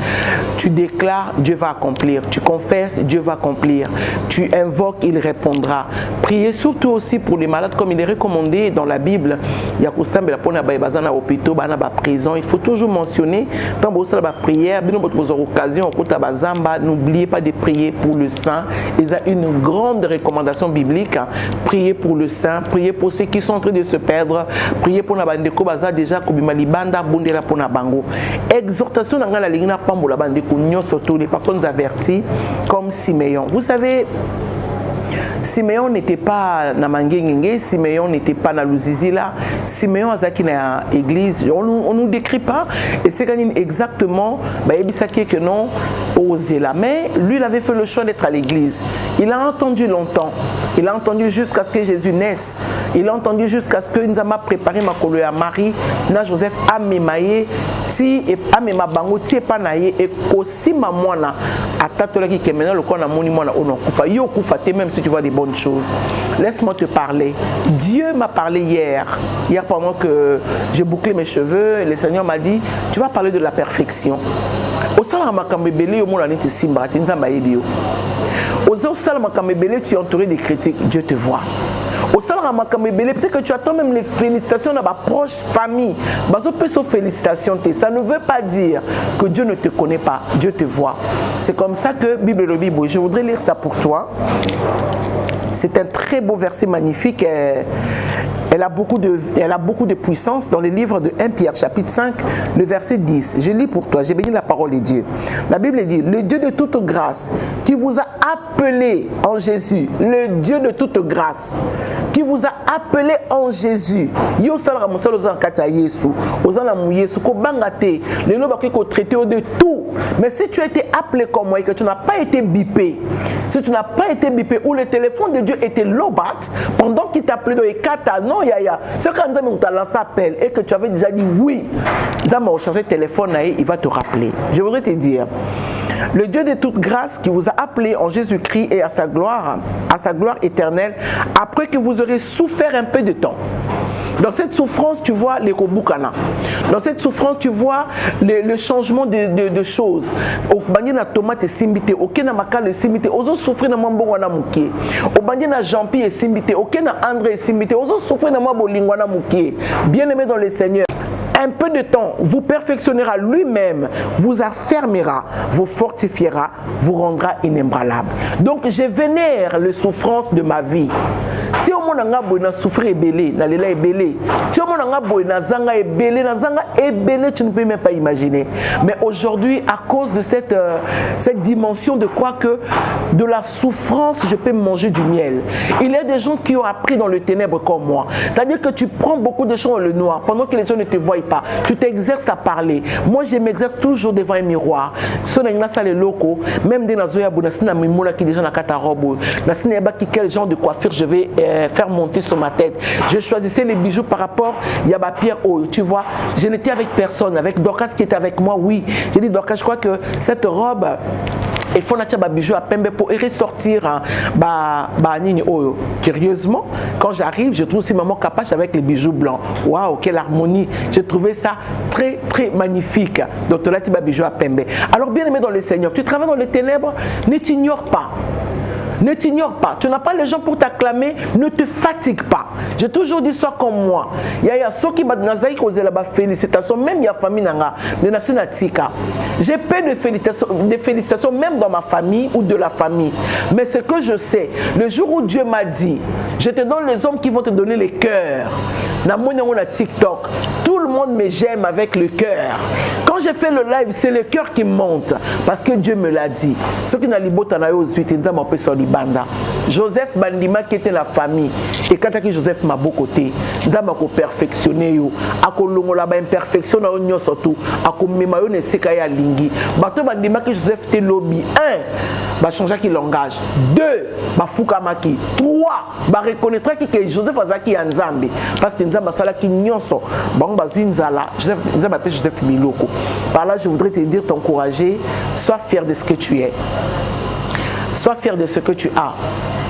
Tu déclares, Dieu va accomplir. Tu confesses, Dieu va accomplir. Tu invoques, il répondra. Priez surtout aussi pour les malades, comme il est recommandé dans la Bible. Il y a Koussambe, la pona bazana hôpital, bana ba prison. Il faut toujours mentionner, dans la prière, bien occasion, Zamba, n'oubliez pas de prier pour le saint. Il y a une grande recommandation biblique. Priez pour le saint, priez pour ceux qui sont en train de se perdre, priez pour Nabandeko Baza déjà Kobimalibanda Bondela pour Nabango. Exhortation dans la ligne Pambola Bandeko, surtout les personnes averties comme Siméon. Vous savez, Siméon n'était pas na Mangengenge, Siméon n'était pas na Luzizila, Siméon azaki na église, on nous décrit pas, et c'est exactement, que non, osé là. Mais lui, il avait fait le choix d'être à l'église. Il a entendu longtemps, il a entendu jusqu'à ce que Jésus naisse, il a entendu jusqu'à ce que nous avons préparé ma colonie à Marie, na Joseph Amemaye, ti et Amema Bango, ti et Panaye, et aussi ma moana, à Tatolaki qui est maintenant le corps na monument na ono kufa, yo kufa, même si tu vois des bonnes choses. Laisse-moi te parler. Dieu m'a parlé hier pendant que j'ai bouclé mes cheveux, le Seigneur m'a dit, tu vas parler de la perfection. Au salon Makambebele, au monde en Simba, tu es entouré des critiques, Dieu te voit. Au salon Makambebele, peut-être que tu attends même les félicitations de ma proche famille. Félicitations, ça ne veut pas dire que Dieu ne te connaît pas, Dieu te voit. C'est comme ça que Bible le Bible, je voudrais lire ça pour toi. C'est un très beau verset magnifique. Elle a beaucoup de puissance dans le livre de 1 Pierre, chapitre 5, le verset 10. Je lis pour toi, j'ai béni la parole de Dieu. La Bible dit, le Dieu de toute grâce, qui vous a appelé en Jésus, le Dieu de toute grâce, qui vous a appelé en Jésus. Yo salra musalo zankata Yesu, ozana mu Yesu ko bangate, le no bakiko traité de tout. Mais si tu as été appelé comme moi et que tu n'as pas été bipé, si tu n'as pas été bipé ou le téléphone de Dieu était lobat pendant qu'il t'a appelé dans les 4 ans, non yaya, ce quand Nzambe t'a lancé appel et que tu avais déjà dit oui, Nzambe a changé de téléphone, il va te rappeler. Je voudrais te dire, le Dieu de toute grâce qui vous a appelé en Jésus-Christ et à sa gloire éternelle, après que vous aurez souffert un peu de temps. Dans cette souffrance, tu vois les Kobukana. Dans cette souffrance, tu vois le changement de choses. Au bandier na tomate simbité, au kena makale simbité, ozo souffrir na mambo wana mukie. Au bandier na jampi simbité, au kena André simbité, ozo souffrir na mambo lingwana mukie. Bien-aimé dans le Seigneur. Un peu de temps vous perfectionnera lui-même, vous affermira, vous fortifiera, vous rendra inébranlable. Donc je vénère les souffrances de ma vie. Si au monde a souffert ébélé, na lela ébélé. Si au monde a zanga ébélé, tu ne peux même pas imaginer. Mais aujourd'hui, à cause de cette dimension de croire que de la souffrance, je peux manger du miel. Il y a des gens qui ont appris dans le ténèbre comme moi. C'est-à-dire que tu prends beaucoup de choses dans le noir pendant que les gens ne te voient pas. Tu t'exerces à parler. Moi, je m'exerce toujours devant un miroir. Même des nazoya bonasina mimola qui déjà na katarobo. Nasina ba qui quel genre de coiffure je vais faire monter sur ma tête. Je choisissais les bijoux par rapport Yaba Pierre O. Tu vois, je n'étais avec personne. Avec Dorcas qui était avec moi, oui. J'ai dit Dorcas, je crois que cette robe. Il faut nature bijou à Pembe pour ressortir nini oyo. Curieusement, quand j'arrive, je trouve aussi maman Capache avec les bijoux blancs. Waouh, quelle harmonie! J'ai trouvé ça très très magnifique. Donc là, tu vas bijou à Pembe. Alors bien aimé dans le Seigneur, tu travailles dans les ténèbres, ne t'ignore pas. Ne t'ignore pas. Tu n'as pas les gens pour t'acclamer. Ne te fatigue pas. J'ai toujours dit ça comme moi. Il y a ceux qui m'ont dit félicitations. Même il y a famille nanga. J'ai peu de félicitations même dans ma famille ou de la famille. Mais ce que je sais, le jour où Dieu m'a dit, je te donne les hommes qui vont te donner les cœurs. Na TikTok. Tout le monde me j'aime avec le cœur. Quand j'ai fait le live, c'est le cœur qui monte. Parce que Dieu me l'a dit. Ceux qui n'ont pas Banda. Joseph Bandima qui était la famille et quand Joseph m'a beau côté nzamba ko perfectionner yo akolongola ba imperfection na onyo surtout akomema yo ne sekaya lingi bato Bandima que Joseph te lobby 1 ba changer qui langage 2 ba fukamaki 3 ba reconnaître que Joseph azaki ya nzambe parce que nzamba sala ki nyonso bango bazinzala Joseph nzamba pe Joseph Miloko. Par là je voudrais te dire t'encourager, sois fier de ce que tu es. Sois fier de ce que tu as.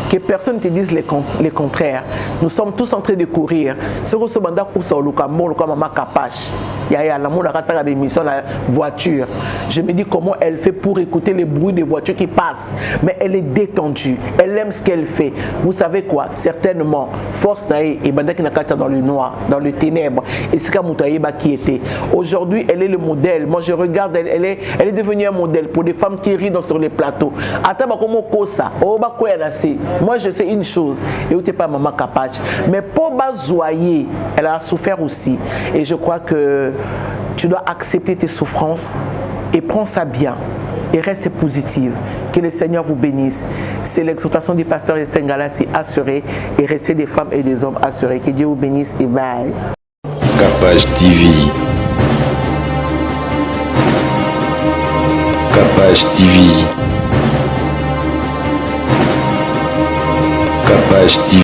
Que personne ne te dise les contraires. Nous sommes tous en train de courir. Ce que ce banda course au Lukambo, le Maman Capache. Il y a la émission la voiture. Je me dis comment elle fait pour écouter les bruits des voitures qui passent. Mais elle est détendue. Elle aime ce qu'elle fait. Vous savez quoi? Certainement, force naïe et banda qui n'a qu'à dans le noir, dans le ténèbre. Et c'est comme Moutaïba qui était. Aujourd'hui, elle est le modèle. Moi, je regarde, elle est devenue un modèle pour des femmes qui rient sur les plateaux. Attends, comment ça? Oh, bah quoi elle a c'est. Moi, je sais une chose, et où t'es pas maman Capache, mais pour Bazoyer, elle a souffert aussi. Et je crois que tu dois accepter tes souffrances et prends ça bien. et restez positive. Que le Seigneur vous bénisse. C'est l'exhortation du pasteur Estengala, c'est assuré et restez des femmes et des hommes assurés. Que Dieu vous bénisse et bye. Capage TV. Capage TV. Capage TV.